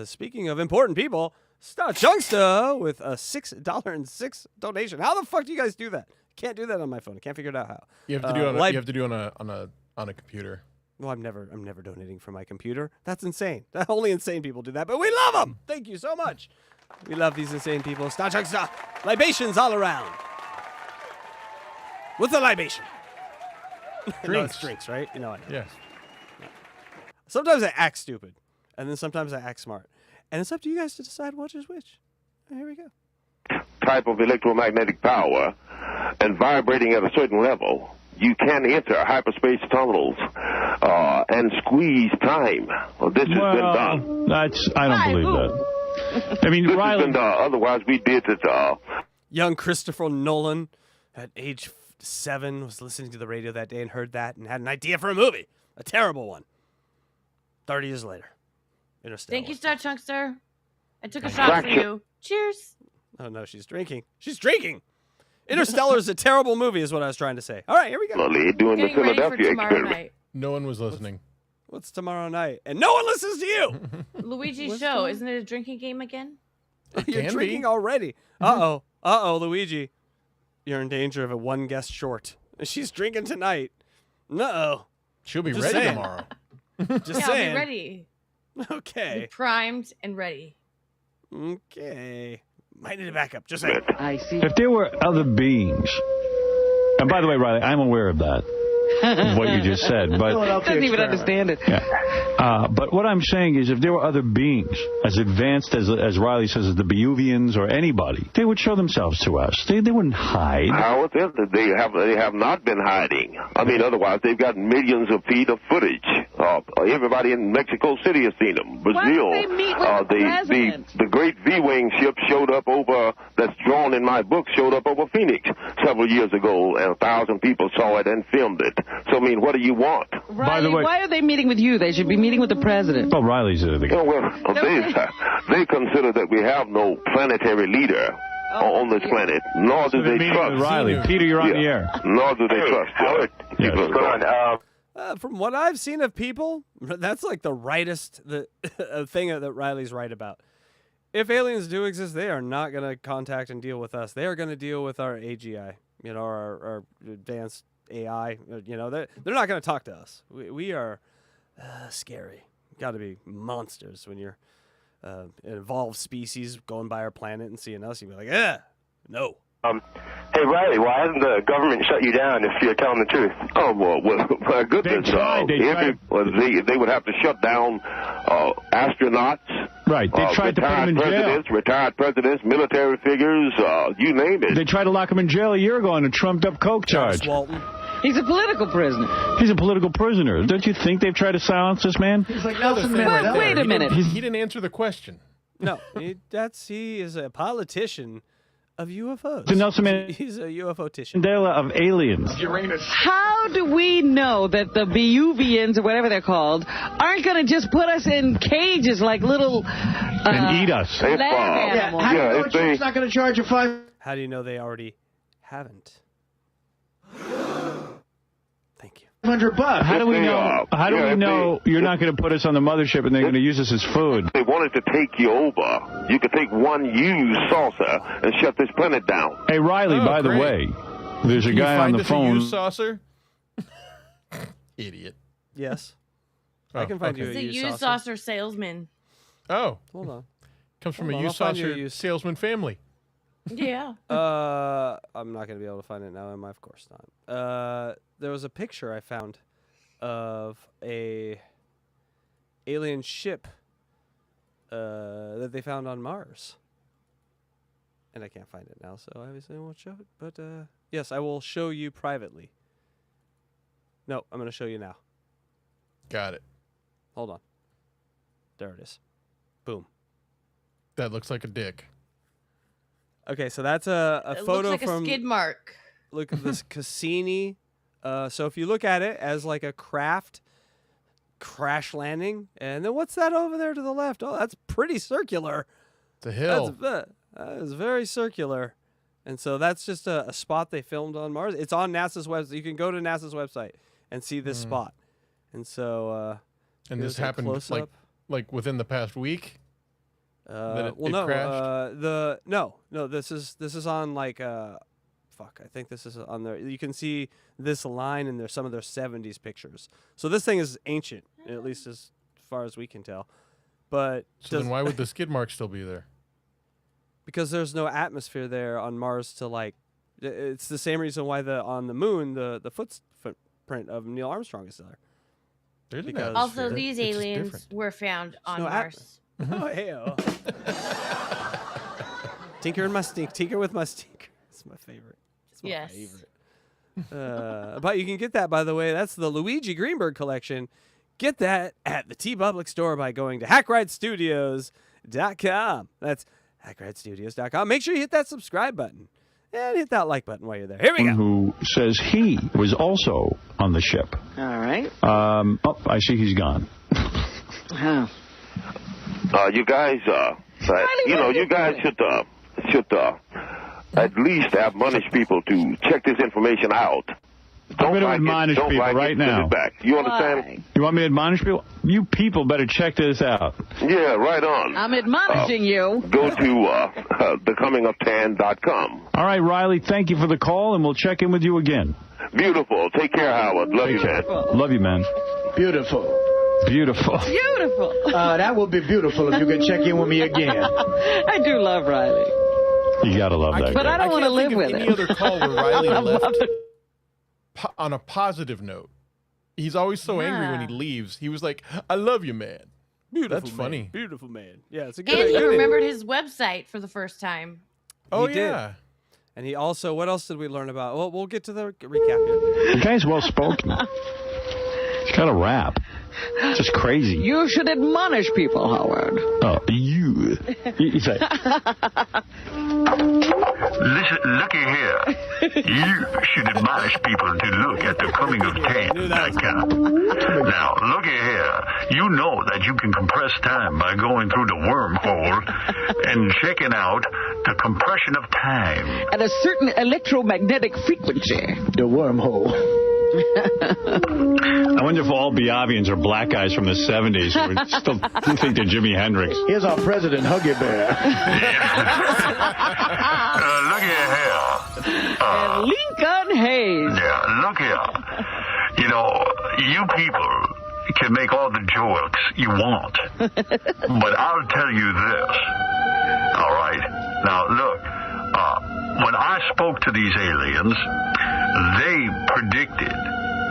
Speaking of important people, Star Chunkster with a $6.06 donation. How the fuck do you guys do that? Can't do that on my phone. I can't figure it out how. You have to do it on. You have to do it on a computer. Well, I'm never donating from my computer. That's insane. Only insane people do that, but we love them. Thank you so much. We love these insane people. Star Chunkster, libations all around. What's a libation? Drinks. No, it's drinks, right? You know what? Yes. Sometimes I act stupid, and then sometimes I act smart. And it's up to you guys to decide which is which. Here we go. Type of electromagnetic power and vibrating at a certain level, you can enter hyperspace tunnels and squeeze time. Well, this has been done. I don't believe that. I mean, this Riley. Has been done. Otherwise, we did it. Young Christopher Nolan, at age 7, was listening to the radio that day and heard that and had an idea for a movie. A terrible one. 30 years later. Interstellar. Thank you, Star Chunkster. I took a shot for you. Cheers. Oh, no, she's drinking. She's drinking. Interstellar is a terrible movie is what I was trying to say. All right, here we go. Well, they're doing the Philadelphia experiment. Night. No one was listening. What's tomorrow night? And no one listens to you. Luigi's show. Isn't it a drinking game again? You're drinking already. Uh-oh. Uh-oh, Luigi. You're in danger of a one guest short. She's drinking tonight. Uh-oh. She'll be ready tomorrow. Just yeah, saying. I'll be ready. Okay. Be primed and ready. Okay. Might need a backup. Just saying. I see. If there were other beings, and by the way, Riley, I'm aware of that, of what you just said, but doesn't even understand it. Yeah. But what I'm saying is, if there were other beings as advanced as Riley says, as the Biuvians or anybody, they would show themselves to us. They wouldn't hide. Howard, they have not been hiding. I mean, otherwise they've got millions of feet of footage Everybody in Mexico City has seen them. Brazil, Why don't they meet with the president? the great V-wing ship showed up over, that's drawn in my book, showed up over Phoenix several years ago, and 1,000 people saw it and filmed it. So, I mean, what do you want? Riley, By the way, why are they meeting with you? They should be meeting with the president. Well, Riley's the guy. They consider that we have no planetary leader on this planet, nor do they trust Riley. Peter, you're on the air. Nor do they trust Howard. From what I've seen of people, that's like the rightest thing that Riley's right about. If aliens do exist, they are not going to contact and deal with us. They are going to deal with our AGI, our advanced AI. They're not going to talk to us. We are scary. Got to be monsters when you're an evolved species going by our planet and seeing us. You'd be like, no. Hey, Riley, why hasn't the government shut you down if you're telling the truth? Oh, well, my goodness. They would have to shut down astronauts. Right. They tried to put him in jail. Retired presidents, military figures, you name it. They tried to lock him in jail a year ago on a trumped-up coke charge. Walton. He's a political prisoner. He's a political prisoner. Don't you think they've tried to silence this man? He's like Nelson Mandela. Wait a minute. He didn't answer the question. No, he is a politician of UFOs. The Nelson He's a UFO-tician. Mandela of aliens. How do we know that the Beuvians, or whatever they're called, aren't going to just put us in cages like little... and eat us. Lab animals? How do you know it's not going to charge you $5? How do you know they already haven't? Thank you. $100. How do we know? How do we know you're not going to put us on the mothership and they're going to use us as food? If they wanted to take you over, you could take one used saucer and shut this planet down. Hey, Riley, by the way, there's a guy on the phone. A used saucer? Idiot. Yes. I can find you He's a a used used saucer salesman. Oh. Hold on. Comes from a used saucer salesman family. Yeah. I'm not going to be able to find it now, am I? Of course not. There was a picture I found of a alien ship that they found on Mars. And I can't find it now, so obviously I won't show it. But, yes, I will show you privately. No, I'm going to show you now. Got it. Hold on. There it is. Boom. That looks like a dick. Okay, so that's a photo looks like from... a skid mark. Look at this Cassini. So if you look at it as like a craft crash landing, and then what's that over there to the left? Oh, that's pretty circular. It's a hill. That is very circular. And so that's just a spot they filmed on Mars. It's on NASA's website. You can go to NASA's website and see this spot. And so... and this happened like within the past week? No. This is on like I think this is on there. You can see this line and there's some of their 70s pictures. So this thing is ancient, at least as far as we can tell. But then why would the skid mark still be there? Because there's no atmosphere there on Mars to like. It's the same reason why on the moon the footprint of Neil Armstrong is there. Also, these aliens were found on Mars. Oh, hey-oh. Tinker with my stinker. It's my favorite. It's my favorite. But you can get that, by the way. That's the Luigi Greenberg collection. Get that at the T-Public store by going to HackRideStudios.com. That's HackRideStudios.com. Make sure you hit that subscribe button and hit that like button while you're there. Here we go. Who says he was also on the ship. All right. I see he's gone. You guys, you guys should at least admonish people to check this information out. I'm going to admonish people right now. You understand? You want me to admonish people? You people better check this out. Yeah, right on. I'm admonishing you. Go to thecominguptan.com. All right, Riley, thank you for the call, and we'll check in with you again. Beautiful. Take care, Howard. Love you, man. Love you, man. Beautiful. Beautiful. Beautiful. That would be beautiful if you could check in with me again. I do love Riley. You got to love that But guy. I don't want to live with any him. other call where Riley left on a positive note. He's always so angry when he leaves. He was like, I love you, man. Beautiful. That's funny. Beautiful man. Yeah, it's a good. And he remembered his website for the first time. Oh, He yeah. did. And he also, what else did we learn about? Well, we'll get to the recap here. The guy's well spoken. He's got a rap. Just crazy. You should admonish people, Howard. Oh, you say. Listen, looky here. You should admonish people to look at the coming of time. Now, looky here. You know that you can compress time by going through the wormhole and checking out the compression of time. At a certain electromagnetic frequency. The wormhole. I wonder if all Biavians are black guys from the 70s who would still think they're Jimi Hendrix. Here's our president, Huggy Bear. Look here. And Lincoln Hayes. Yeah, look here. You know, you people can make all the jokes you want. But I'll tell you this. All right. Now, look. When I spoke to these aliens, they predicted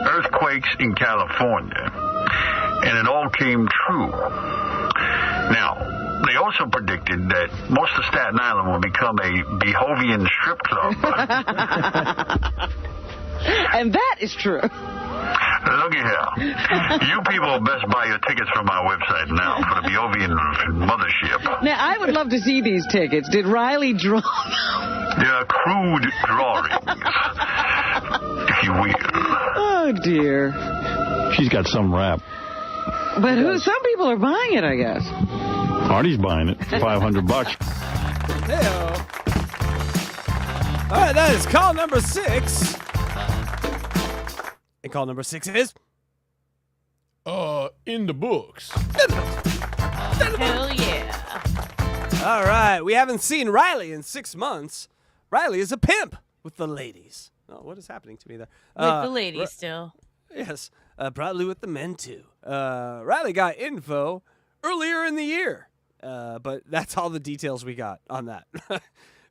earthquakes in California, and it all came true. Now, they also predicted that most of Staten Island will become a Behovian strip club. And that is true. Looky here. You people best buy your tickets from my website now for the Behovian mothership. Now, I would love to see these tickets. Did Riley draw them? They are crude drawings, if you will. Oh, dear. She's got some rap. But some people are buying it, I guess. Artie's buying it. $500. Hey-o. All right, that is call number 6. And call number 6 is? In the books. Hell yeah. All right, we haven't seen Riley in 6 months. Riley is a pimp with the ladies. Oh, what is happening to me there? With the ladies still. Yes, probably with the men too. Riley got info earlier in the year, but that's all the details we got on that.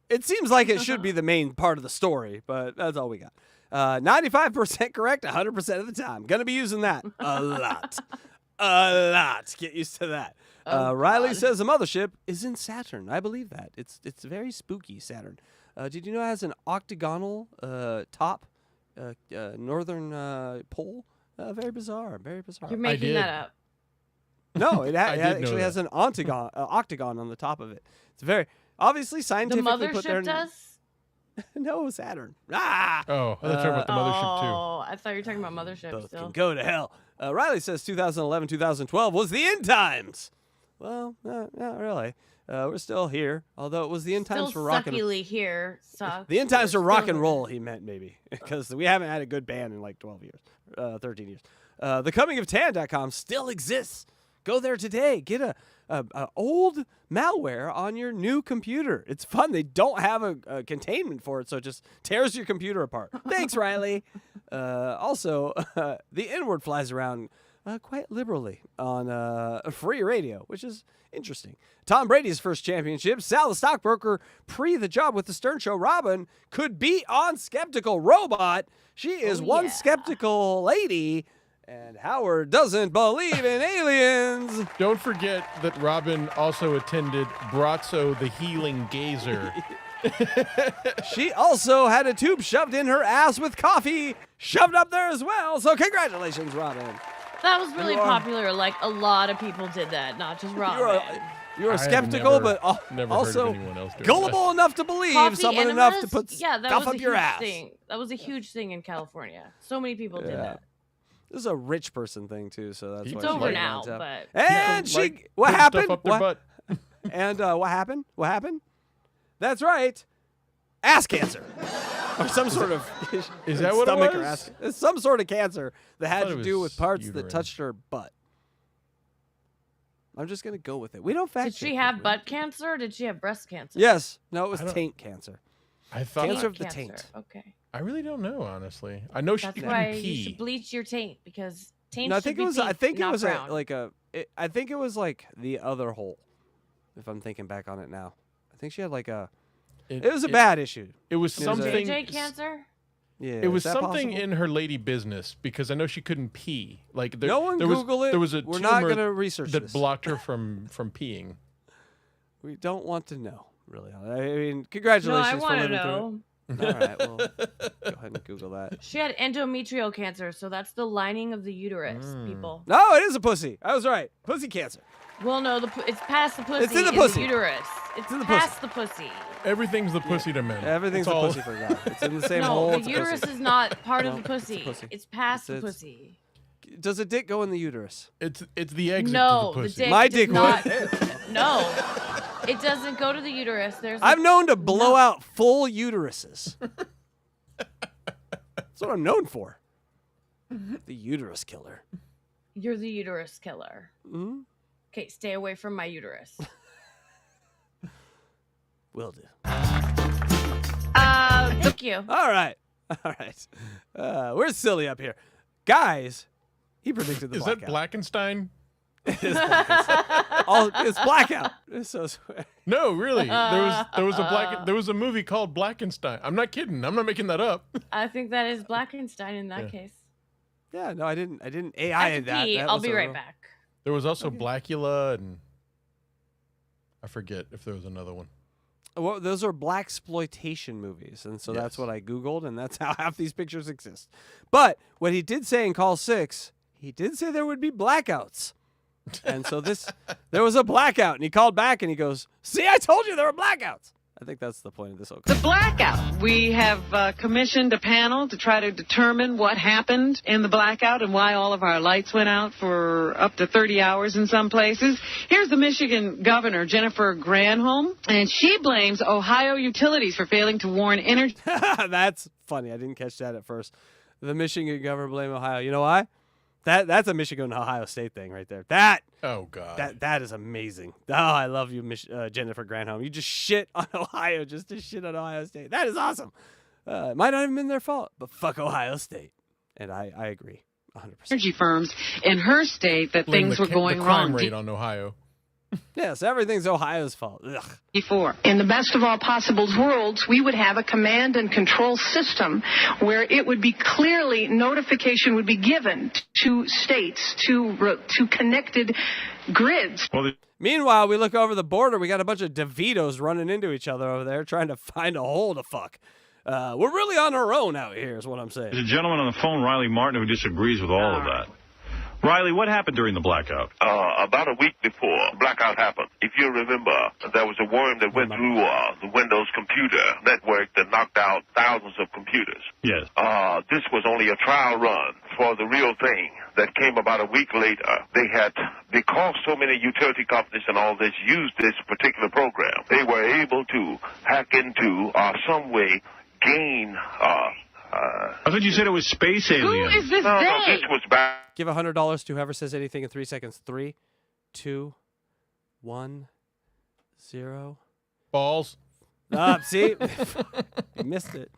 It seems like it should be the main part of the story, but that's all we got. 95% correct 100% of the time. Gonna be using that a lot. A lot. Get used to that. Riley says the mothership is in Saturn. I believe that. It's very spooky, Saturn. Did you know it has an octagonal top, northern pole? Very bizarre. Very bizarre. You're making that up. No, it actually has an octagon on the top of it. It's very obviously scientifically put there. The mothership does? No, Saturn. Ah! Oh, I thought you were talking about the mothership, too. Oh, I thought you were talking about mothership Both still. can go to hell. Riley says 2011, 2012 was the end times. Well, not really. We're still here, although it was the end times for rock and roll. Here sucks. The end times for rock and roll, he meant maybe, because we haven't had a good band in like 12 years, 13 years. Thecomingoftan.com still exists. Go there today. Get a old malware on your new computer. It's fun. They don't have a containment for it, so it just tears your computer apart. Thanks, Riley. Also, the N-word flies around quite liberally on free radio, which is interesting. Tom Brady's first championship. Sal, the stockbroker, pre the job with the Stern Show. Robin could be on Skeptical Robot. She is one skeptical lady. And Howard doesn't believe in aliens. Don't forget that Robin also attended Brazzo the Healing Gazer. She also had a tube shoved in her ass with coffee shoved up there as well. So congratulations, Robin. That was really popular. Like, a lot of people did that, not just Robin. You are skeptical, but also gullible enough to believe someone enough to put stuff up your ass. That was a huge thing in California. So many people did that. This is a rich person thing too, so that's why it's over now. But and what happened? And what happened? What happened? That's right, ass cancer, or some sort of is that what it was? It's some sort of cancer that had to do with parts that touched her butt. I'm just gonna go with it. We don't fact. Did she have butt cancer? Or did she have breast cancer? Yes. No, it was taint cancer. I thought cancer of the taint. Okay. I really don't know, honestly. I know she couldn't pee. That's why you should bleach your taint, because taint no, I should think be it was. pink, I think it was brown. I think it was like the other hole. If I'm thinking back on it now, I think she had like a. It was a bad issue. It was something. JJ cancer. Yeah. It was something possible? in her lady business, because I know she couldn't pee. Like no one Google it. There was a We're tumor not going to research that this. blocked her from peeing. We don't want to know, really. I mean, congratulations No, I for living know. through All right, well, go ahead and Google that. She had endometrial cancer, so that's the lining of the uterus, people. No, it is a pussy. I was right. Pussy cancer. Well, no, it's past the pussy. It's in the pussy. The uterus. It's in the past the pussy. Everything's the pussy to men. Everything's It's a all- pussy for God. It's in the same No, hole. the It's a uterus pussy. is not part of No, the pussy. it's a pussy. It's past the It's- pussy. Does a dick go in the uterus? It's the exit No, to the the pussy. dick My does dick not. would. No, it doesn't go to the uterus. I've known to blow out full uteruses. That's what I'm known for. The uterus killer. You're the uterus killer. Mm-hmm. Okay, stay away from my uterus. Will do. Thank you. All right. All right. We're silly up here. Guys, he predicted the Is blackout. that Blackenstein? It's blackout. So No, really. There was a movie called Blackenstein. I'm not kidding. I'm not making that up. I think that is Blackenstein in that case. Yeah, no, I didn't I AI have to that. pee. That I'll was be a right real- back. There was also Blackula, and I forget if there was another one. Well, those are blaxploitation movies, and so that's Yes. what I Googled, and that's how half these pictures exist. But what he did say in Call 6, he did say there would be blackouts. And so there was a blackout, and he called back and he goes, "See, I told you there were blackouts." I think that's the point of this whole The blackout. We have commissioned a panel to try to determine what happened in the blackout and why all of our lights went out for up to 30 hours in some places. Here's the Michigan governor, Jennifer Granholm, and she blames Ohio utilities for failing to warn energy. That's funny. I didn't catch that at first. The Michigan governor blame Ohio. You know why? That's a Michigan Ohio State thing right there. Oh God. That is amazing. Oh, I love you, Jennifer Granholm. You just shit on Ohio just to shit on Ohio State. That is awesome. It might not have been their fault, but fuck Ohio State. And I agree 100%. Energy firms in her state that Blame things were going the crime wrong rate on Ohio. Yes, everything's Ohio's fault. Ugh. before. In the best of all possible worlds, we would have a command and control system where it would be clearly notification would be given to states, to connected grids. Meanwhile, we look over the border. We got a bunch of DeVitos running into each other over there trying to find a hole to fuck. We're really on our own out here is what I'm saying. There's a gentleman on the phone, Riley Martin, who disagrees with all of that. Riley, what happened during the blackout? About a week before blackout happened, if you remember, there was a worm that went through the Windows computer network that knocked out thousands of computers. Yes. This was only a trial run for the real thing that came about a week later. Because so many utility companies and all this used this particular program, they were able to hack into some way gain. I thought you said it was space aliens. Who is this No, they? this was back. Give $100 to whoever says anything in 3 seconds. 3, 2, 1, 0. Balls. See? You missed it.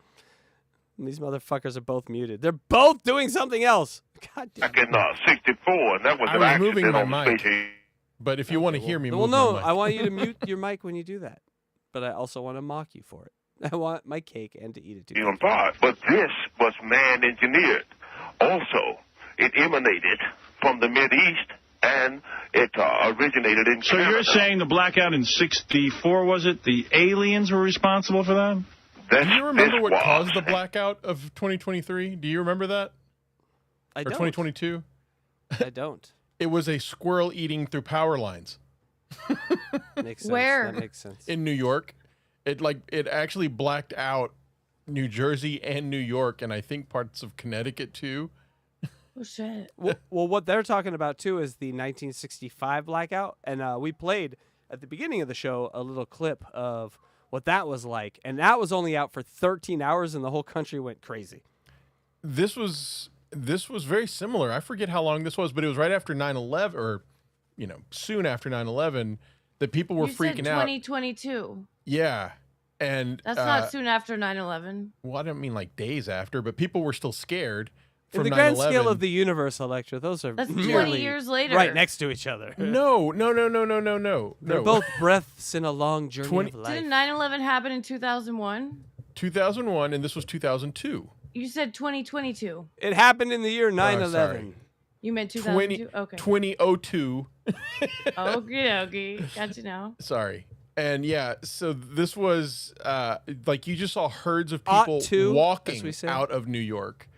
And these motherfuckers are both muted. They're both doing something else. God damn. Back in 64, and that was I an was accident moving my on the mic. space. But if you want to hear me Well, move no, my mic. I want you to mute your mic when you do that. But I also want to mock you for it. I want my cake and to eat it too. On part, but this was man-engineered. Also, it emanated from the Mideast, and it originated in So Canada. you're saying the blackout in 64, was it? The aliens were responsible for that? Do you remember what caused the blackout of 2023? Do you remember that? I Or don't. 2022? I don't. It was a squirrel eating through power lines. Makes sense. Where? That makes sense. In New York. It actually blacked out New Jersey and New York, and I think parts of Connecticut too. Oh shit. Well, what they're talking about too is the 1965 blackout, and we played at the beginning of the show a little clip of what that was like, and that was only out for 13 hours, and the whole country went crazy. This was very similar. I forget how long this was, but it was right after 9/11, or soon after 9/11, that people were You freaking said out. 2022. Yeah, and That's not soon after 9/11. Well, I don't mean like days after, but people were still scared. In From the grand 9/11. scale of the universe, Electra, those are That's 20 nearly years later. right next to each other. No. They're both breaths in a long journey 20 of life. Didn't 9/11 happen in 2001? 2001, and this was 2002. You said 2022. It happened in the year 9/11. You meant 2002? Okay. 2002. Okay. Got you now. Sorry. And yeah, so this was like you just saw herds of people walking out of New York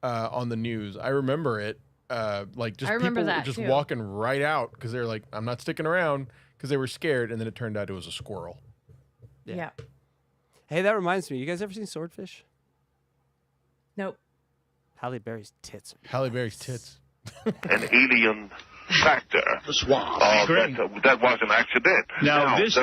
on the news. I remember it, like just people just walking right out because they're like, "I'm not sticking around," because they were scared, and then it turned out it was a squirrel. Yeah. Hey, that reminds me. You guys ever seen Swordfish? Nope. Halle Berry's tits. Halle Berry's tits. An alien factor. The swamp. That was an accident. Now this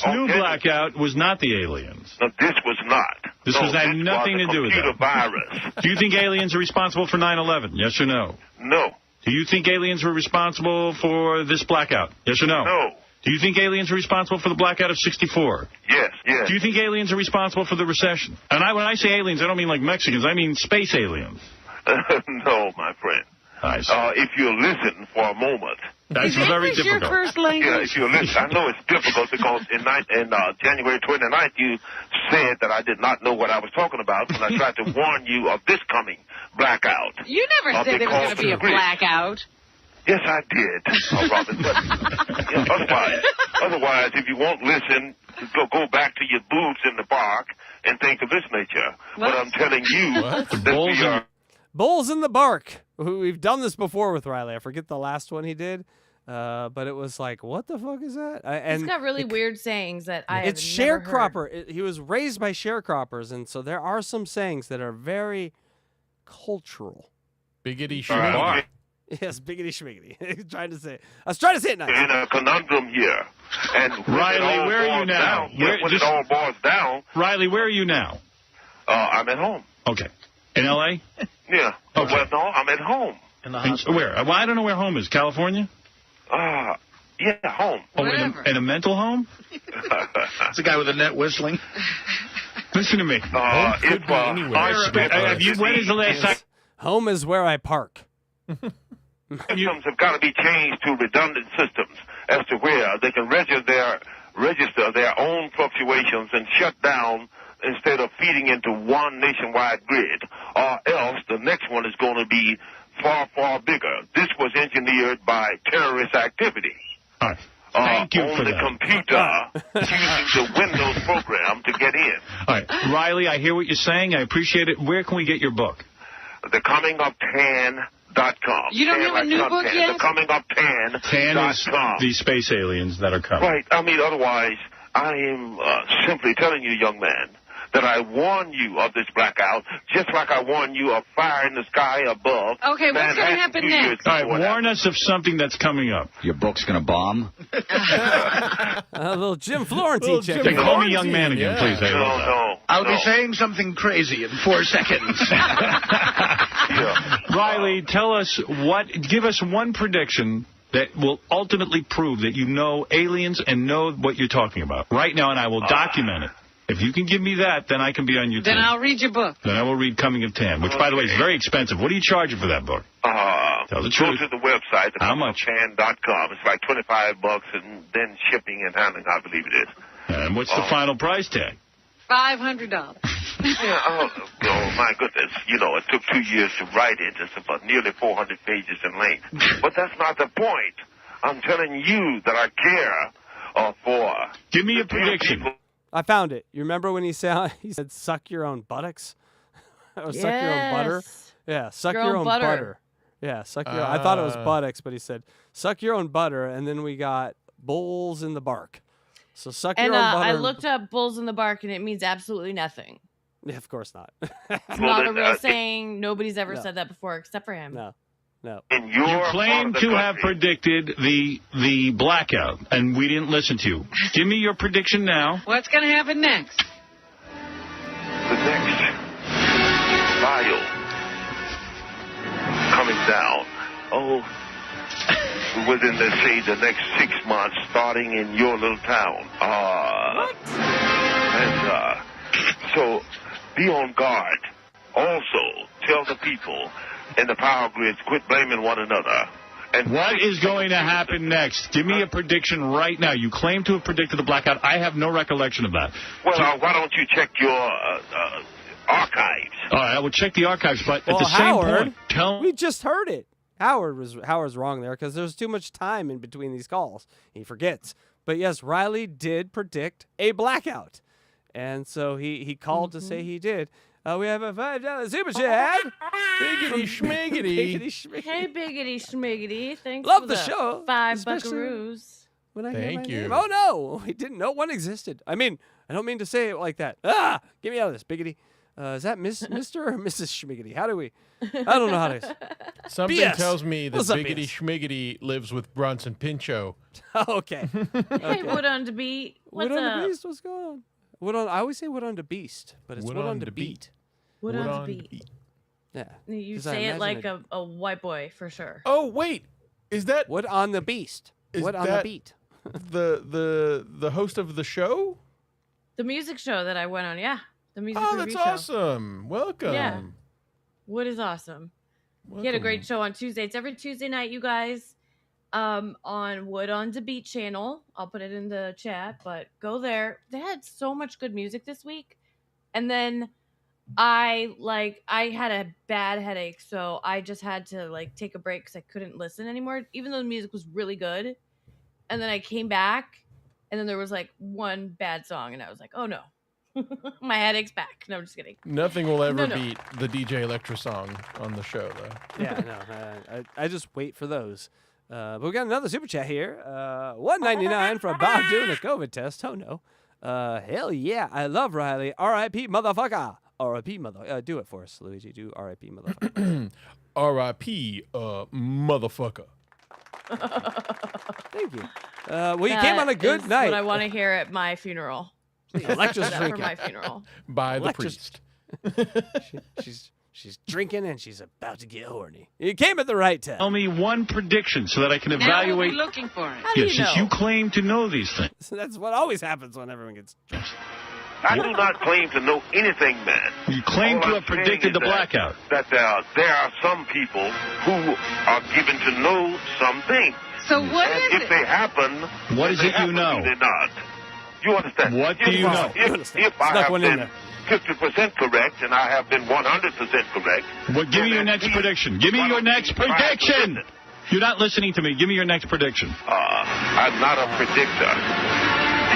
new blackout was not the aliens. No, this was not. This had nothing to do with that. Virus. Do you think aliens are responsible for 9/11? Yes or no? No. Do you think aliens were responsible for this blackout? Yes or no? No. Do you think aliens are responsible for the blackout of '64? Yes, yes. Do you think aliens are responsible for the recession? And when I say aliens, I don't mean like Mexicans. I mean space aliens. No, my friend. If you listen for a moment. That's very difficult. Your first language? Yeah, if you listen. I know it's difficult because in January 29th, you said that I did not know what I was talking about when I tried to warn you of this coming blackout. You never said there was going to be a blackout. Yes, I did, Robin. But otherwise, if you won't listen, go back to your booths in the park and think of this nature. What? But I'm telling you that Bulls in the Bark. We've done this before with Riley. I forget the last one he did, but it was like, what the fuck is that? He's got really weird sayings that I have It's sharecropper. He was raised by sharecroppers, and so there are some sayings that are very cultural. Biggity schmiggity. Yes, biggity schmiggity. I was trying to say it nice. In a conundrum here. And Riley, where are you now? When it all boils down. Riley, where are you now? I'm at home. Okay. In L.A.? Yeah. Okay. Well, no, I'm at home. In the hospital. Where? Well, I don't know where home is. California? Yeah, home. Oh, in a mental home? It's a guy with a net whistling. Listen to me. Could be anywhere. When is the last time? Home is where I park. Systems have got to be changed to redundant systems as to where they can register their own fluctuations and shut down instead of feeding into one nationwide grid, or else the next one is going to be far, far bigger. This was engineered by terrorist activity. All right. Thank you on for the that. computer using the Windows program to get in. All right. Riley, I hear what you're saying. I appreciate it. Where can we get your book? TheComingUp10.com. You don't have a new book yet? TheComingUp10.com. 10 is the space aliens that are coming. Right. I mean, otherwise, I am simply telling you, young man, that I warn you of this blackout, just like I warn you of fire in the sky above. Okay, what's going to happen next? All right, warn us of something that's coming up. Your book's going to bomb? A little Jim Florentine check. Call me young man again, please. No. I'll be saying something crazy in 4 seconds. Riley, give us one prediction that will ultimately prove that you know aliens and know what you're talking about right now, and I will document it. If you can give me that, then I can be on your team. Then I'll read your book. Then I will read Coming of 10, which, by the way, is very expensive. What are you charging for that book? Tell the truth. Go to the website, How much? TheComingUp10.com. It's like $25, and then shipping and handling, I believe it is. And what's the final price tag? $500. Yeah, my goodness. You know, it took 2 years to write it. It's about nearly 400 pages in length. But that's not the point. I'm telling you that I care for... Give me a prediction. I found it. You remember when he said suck your own buttocks? Or suck your own butter? Yeah, suck your own butter. Yeah, suck your I thought it was buttocks, but he said suck your own butter, and then we got bulls in the bark. So suck your own butter. I looked up bulls in the bark, and it means absolutely nothing. Yeah, of course not. It's not a real saying. Nobody's ever said that before except for him. No. You claim to have predicted the blackout, and we didn't listen to you. Give me your prediction now. What's going to happen next? The next file coming down. Within, let's say, the next 6 months, starting in your little town. What? And so be on guard. Also, tell the people in the power grids, quit blaming one another. And what is going to happen next? Give me a prediction right now. You claim to have predicted the blackout. I have no recollection of that. Well, why don't you check your archives? All right, I will check the archives, but at the same point, we just heard it. Howard's wrong there because there's too much time in between these calls. He forgets. But yes, Riley did predict a blackout. And so he called to say he did. We have a $5 super chat. Biggity schmiggity. Hey, biggity schmiggity. Thanks Love for the show. $5 especially buckaroos. When I hear Thank my you. name. Oh, no. We didn't know one existed. I mean, I don't mean to say it like that. Ah, get me out of this, biggity. Is that Mr. or Mrs. Schmiggity? How do we? I don't know how to. Something BS. tells me that What's up, Biggity BS? Schmiggity lives with Bronson Pinchot. Okay. Hey, Wood on the beat. What's Wood on up? the beast. What's going on? Wood on. I always say wood on the beast, but it's Wood wood on on the the beat. Wood Wood on on the the beat. beat. Yeah. You 'Cause I say it imagine like a white boy for sure. Oh, wait. Is that Wood on the beast. Is Wood on the that- beat. the host of the show? The music show that I went on, yeah. The music Oh, review that's show. awesome. Welcome. Yeah. Wood is awesome. He had a great show on Tuesday. It's every Tuesday night, you guys, on Wood on the Beat channel. I'll put it in the chat, but go there. They had so much good music this week. And then I had a bad headache, so I just had to take a break because I couldn't listen anymore, even though the music was really good. And then I came back, and then there was one bad song, and I was like, oh no. My headache's back. No, I'm just kidding. Nothing will ever No. beat the DJ Electra song on the show, though. Yeah, no. I just wait for those. But we got another super chat here. $1.99 for Bob doing a COVID test. Oh no. Hell yeah. I love Riley. R.I.P. motherfucker. R.I.P. mother. Do it for us, Luigi. Do R.I.P. motherfucker. R.I.P. Motherfucker. Thank you. Well, you came on a good is night. What I want to hear at my funeral. Electra's For drinking. my funeral. By the Electra's- priest. She's drinking and she's about to get horny. You came at the right time. Tell me one prediction so that I can Now evaluate. we'll be looking for it. How do you Since know? you claim to know these things. So that's what always happens when everyone gets drunk. I do not claim to know anything, man. You claim All to I'm have predicted saying the is blackout. That there are some people who are given to know some things. So what And is if they happen, What is they it you happen, know? They're not. You understand? What do you know? If I Snuck have one in been there. 50% correct and I have been 100% correct. Well, give me your next prediction. Give me your next prediction. You're not listening to me. Give me your next prediction. I'm not a predictor.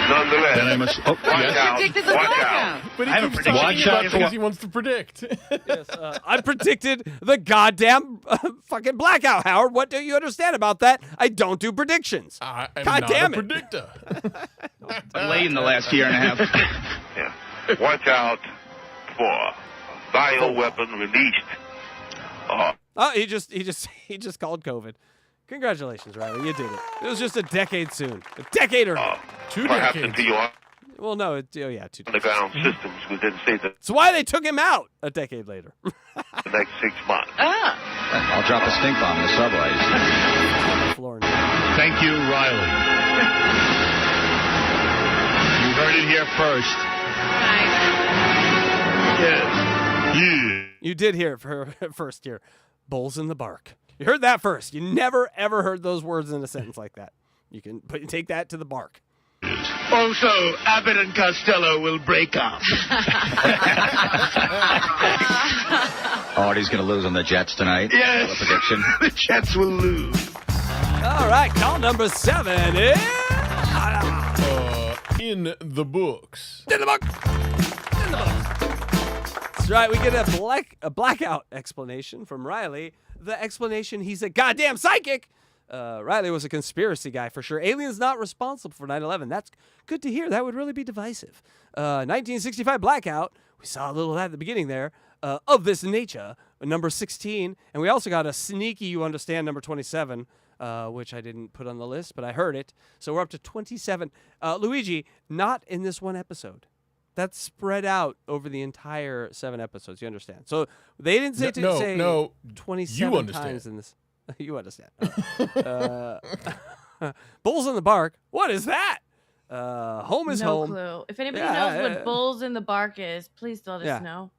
Nonetheless, Then I must. Oh, watch yes. out. predicted the Watch blackout? out. But he I have keeps a prediction. talking Watch about out it for because what- he wants to predict. Yes, I predicted the goddamn fucking blackout, Howard. What do you understand about that? I don't do predictions. I am God not damn a it. predictor. Late in the last year and a half. Yeah. Watch out for bioweapon released. Oh, he just called COVID. Congratulations, Riley. You did it. It was just a decade soon. A decade or 2 perhaps decades. into your well, no, 2 decades. underground systems within, say, the That's why they took him out a decade later. next 6 months. I'll drop a stink bomb in the subways. Floor. Thank you, Riley. You heard it here first. Yes. Yeah. You did hear it for first here. Bulls in the bark. You heard that first. You never, ever heard those words in a sentence like that. You can take that to the bark. Also, Abbott and Costello will break up. Artie's going to lose on the Jets tonight. Yes. A prediction. The Jets will lose. All right, call number 7 is... In the books. In the book. In the books. That's right. We get a blackout explanation from Riley. The explanation: he's a goddamn psychic. Riley was a conspiracy guy for sure. Aliens not responsible for 9/11. That's good to hear. That would really be divisive. 1965 blackout. We saw a little of that at the beginning there. Of this nature, number 16, and we also got a sneaky, you understand, number 27. Which I didn't put on the list, but I heard it. So we're up to 27. Luigi, not in this one episode. That's spread out over the entire 7 episodes. You understand? So they didn't say No, 27 you understand. times in this. You understand. Bulls in the Bark. What is that? Home is no home. clue. If anybody Yeah, knows what Bulls in the Bark is, please let us Yeah. know.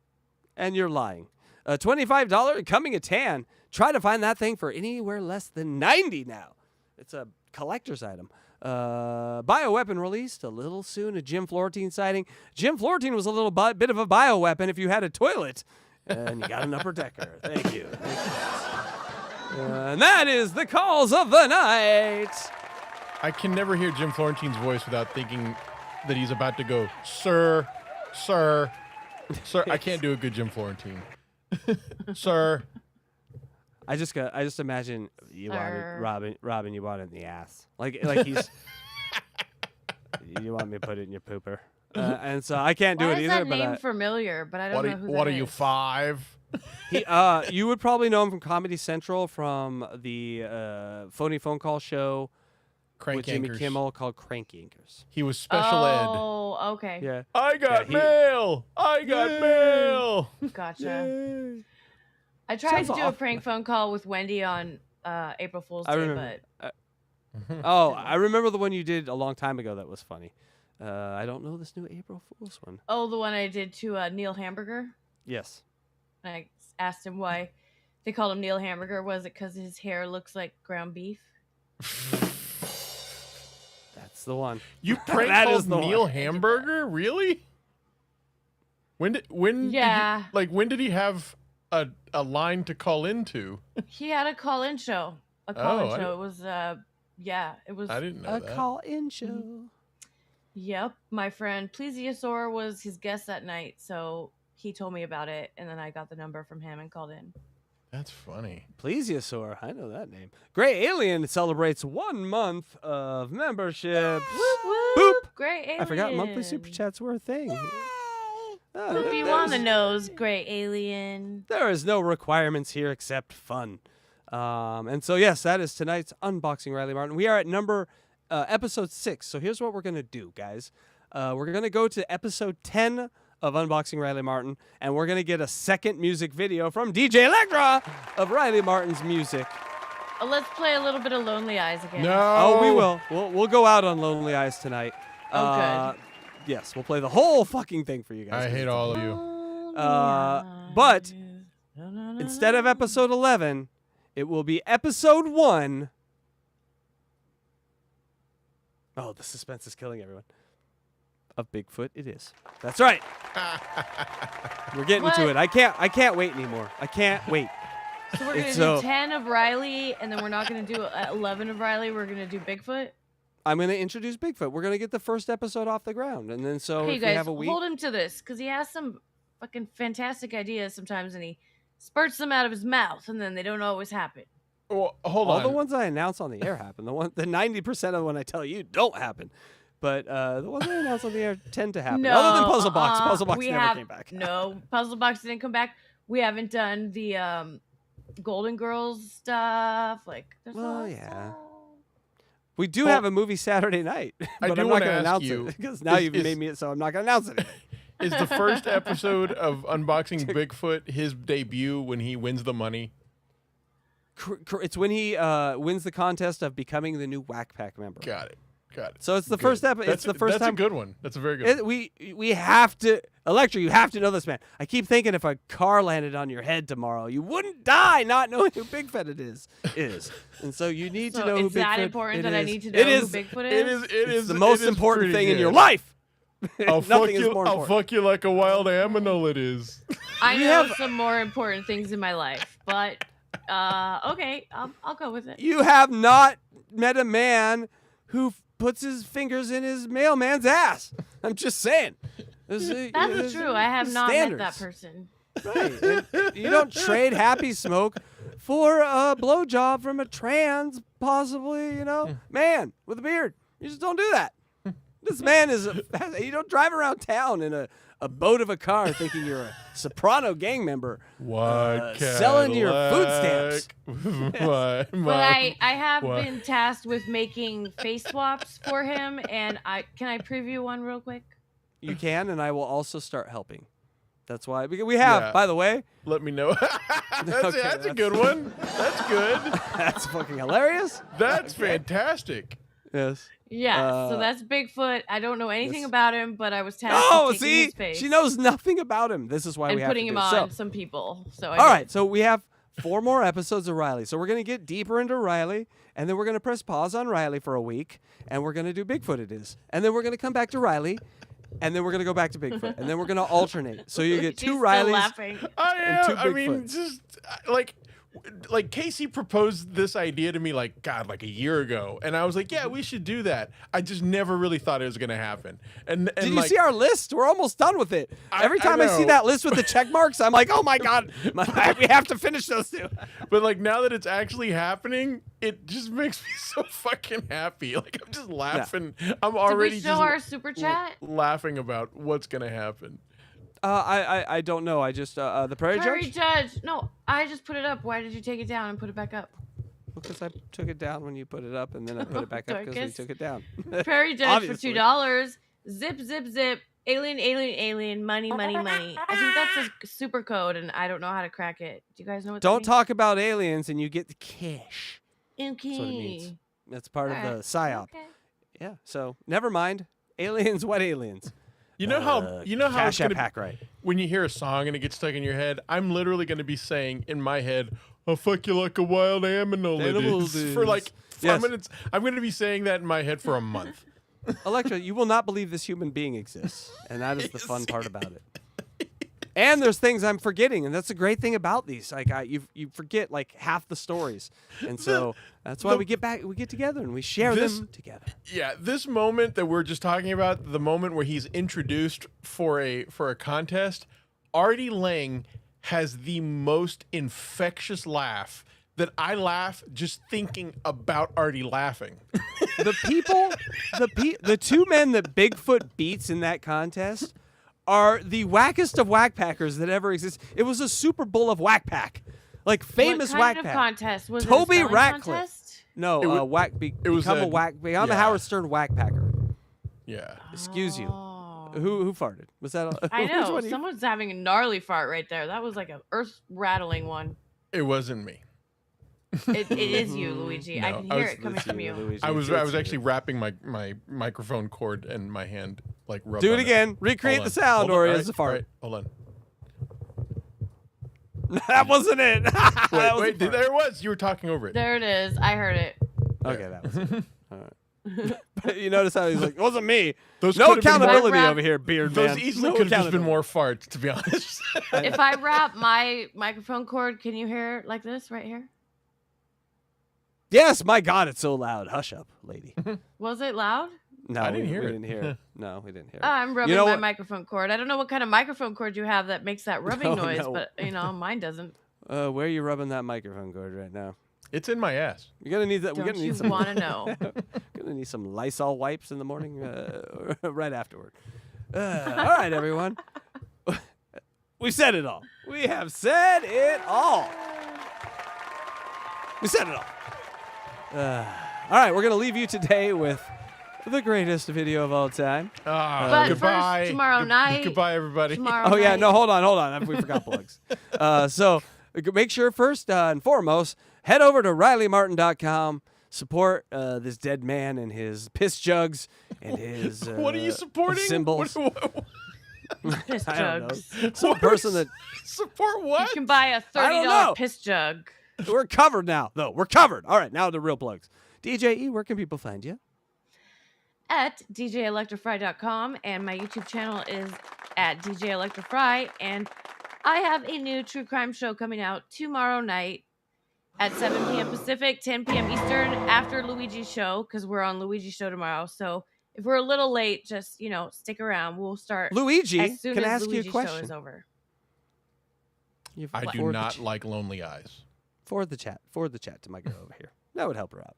And you're lying. $25 coming a tan. Try to find that thing for anywhere less than 90 now. It's a collector's item. Bioweapon released a little soon. A Jim Florentine sighting. Jim Florentine was a little bit of a bioweapon if you had a toilet. And you got an upper decker. Thank you. And that is the calls of the night. I can never hear Jim Florentine's voice without thinking that he's about to go, sir. I can't do a good Jim Florentine. Sir. I just imagine you want it, Robin, you want it in the ass. Like he's, you want me to put it in your pooper. And so I can't do Why it is either. that name familiar? But I don't know who that is. What are you, 5? You would probably know him from Comedy Central, from the phony phone call show with Jimmy Kimmel called Crank Yankers. He was special ed. Oh, okay. Yeah. I got mail. Gotcha. I tried to do a prank phone call with Wendy on April Fool's Day, but I remember the one you did a long time ago that was funny. I don't know this new April Fool's one. Oh, the one I did to Neil Hamburger? Yes. I asked him why they called him Neil Hamburger. Was it because his hair looks like ground beef? That's the one. You prank called Neil Hamburger? Really? When did he have a line to call into? He had a call-in show. It was it was I didn't know a call-in show. Yep, my friend Plesiosaur was his guest that night, so he told me about it, and then I got the number from him and called in. That's funny. Plesiosaur, I know that name. Gray Alien celebrates 1 month of membership. Boop! Gray Alien. I forgot monthly super chats were a thing. Poop you on the nose, Gray Alien. There is no requirements here except fun. And so, yes, that is tonight's Unboxing Riley Martin. We are at episode 6. So here's what we're going to do, guys. We're going to go to episode 10 of Unboxing Riley Martin, and we're going to get a second music video from DJ Electra of Riley Martin's music. Let's play a little bit of Lonely Eyes again. No. Oh, we will. We'll go out on Lonely Eyes tonight. Oh, good. Yes, we'll play the whole fucking thing for you guys. I hate all of you. But instead of episode 11, it will be episode 1. Oh, the suspense is killing everyone. Of Bigfoot, it is. That's right. We're getting to it. I can't wait anymore. I can't wait. So we're going to do 10 of Riley, and then we're not going to do 11 of Riley. We're going to do Bigfoot. I'm going to introduce Bigfoot. We're going to get the first episode off the ground. And then so hey, if guys, we have a week... hold him to this, because he has some fucking fantastic ideas sometimes, and he spurts them out of his mouth, and then they don't always happen. Well, hold on. All the ones I announce on the air happen. The 90% of the one I tell you don't happen. But the ones I announce on the air tend to happen. No, other than Puzzle Box. Puzzle Box never came back. No, Puzzle Box didn't come back. We haven't done the Golden Girls stuff. Yeah. We do have a movie Saturday night, but I'm not going to announce it because now you've made me it, so I'm not going to announce it. Is the first episode of Unboxing Bigfoot his debut when he wins the money? It's when he wins the contest of becoming the new Whack Pack member. Got it. So it's the first episode. It's the first time. That's a good one. That's a very good one. We have to, Electra, you have to know this, man. I keep thinking if a car landed on your head tomorrow, you wouldn't die not knowing who Bigfoot it is. And so you need to know who Bigfoot is. Is that important that I need to know who Bigfoot is? It is the most important thing in your life. I'll fuck you like a wild aminal it is. I know some more important things in my life, but okay, I'll go with it. You have not met a man who puts his fingers in his mailman's ass. I'm just saying. That's true. I have not met that person. Right. And you don't trade happy smoke for a blowjob from a trans, possibly, man with a beard. You just don't do that. This man you don't drive around town in a boat of a car thinking you're a soprano gang member selling your food stamps. But I have been tasked with making face swaps for him, and can I preview one real quick? You can, and I will also start helping. That's why we have, by the way. Let me know. That's a good one. That's good. That's fucking hilarious. That's fantastic. Yes. Yeah, so that's Bigfoot. I don't know anything about him, but I was tasked with taking his face. She knows nothing about him. This is why we have to putting him on some people. All right, so we have 4 more episodes of Riley. So we're going to get deeper into Riley, and then we're going to press pause on Riley for a week, and we're going to do Bigfoot it is. And then we're going to come back to Riley, and then we're going to go back to Bigfoot, and then we're going to alternate. So you get 2 Rileys and 2 Bigfoots. just like like Casey proposed this idea to me like a year ago, and I was like, yeah, we should do that. I just never really thought it was gonna happen. And did you see our list? We're almost done with it. Every time I see that list with the check marks, I'm like, oh my god, we have to finish those two. But like now that it's actually happening, it just makes me so fucking happy. Like I'm just laughing. Yeah. I'm already Did we show our super chat? Laughing about what's gonna happen. I don't know. I just the Prairie Judge. No, I just put it up. Why did you take it down and put it back up? Because I took it down when you put it up, and then I put it back up because we took it down. Prairie Judge for $2. Zip. Alien. Money. I think that's a super code, and I don't know how to crack it. Do you guys know what? Don't talk about aliens, and you get the cash. Okay. That's what it means. That's part of the psyop. Okay. Yeah. So never mind. Aliens. What aliens? You know how Cash it's gonna App hack right. When you hear a song and it gets stuck in your head, I'm literally going to be saying in my head, "I'll fuck you like a wild animal." It is. For like 5 minutes. I'm going to be saying that in my head for a month. Electra, you will not believe this human being exists, and that is the fun part about it. And there's things I'm forgetting, and that's the great thing about these. Like you forget like half the stories, and so that's why we get together and we share them together. Yeah, this moment that we're just talking about, the moment where he's introduced for a contest, Artie Lang has the most infectious laugh that I laugh just thinking about Artie laughing. The two men that Bigfoot beats in that contest are the wackest of whack packers that ever exist. It was a Super Bowl of whack pack, like famous what whack kind pack. of contest was Toby it? A Ratcliffe. contest? No, become a whack. I'm a Howard Stern whack packer. Yeah. Excuse you. Who farted? Was that? I know. Someone's having a gnarly fart right there. That was like an earth rattling one. It wasn't me. It is you, Luigi. No, I can hear it coming from you. Luigi. I was actually wrapping my microphone cord and my hand like rubbed Do it on again. Recreate the sound, or it's a fart. Right, hold on. That wasn't it. Wait, there it was. You were talking over it. There it is. I heard it. Okay, that was it. All right. But you notice how he's like, it wasn't me. Those no accountability over here, beard man. Those easily could have just been more farts, to be honest. If I wrap my microphone cord, can you hear it like this right here? Yes, my God, it's so loud. Hush up, lady. Was it loud? No, I didn't hear we it. didn't hear it. No, we didn't hear it. I'm rubbing my microphone cord. I don't know what kind of microphone cord you have that makes that rubbing noise, no. but mine doesn't. Where are you rubbing that microphone cord right now? It's in my ass. You're gonna need that. Don't We're gonna you need some. Want to know? Gonna need some Lysol wipes in the morning, right afterward. All right, everyone. We said it all. We have said it all. We said it all. All right, we're going to leave you today with the greatest video of all time. But goodbye. First, tomorrow night. Goodbye, everybody. Yeah, no, hold on. We forgot plugs. So make sure first and foremost, head over to RileyMartin.com. Support this dead man and his piss jugs and his what are you supporting? Symbols. Piss jugs. Some person that support what? You can buy a $30 piss jug. We're covered now, though. We're covered. All right, now the real plugs. DJ E, where can people find you? At DJElectrify.com, and my YouTube channel is at DJ Electrify, and I have a new true crime show coming out tomorrow night at 7 p.m. Pacific, 10 p.m. Eastern, after Luigi's show, because we're on Luigi's show tomorrow. So if we're a little late, just, stick around. We'll start Luigi, as soon can as I ask you a Luigi's question? show is over. I do not like lonely eyes. Forward the chat to my girl over here. That would help her out.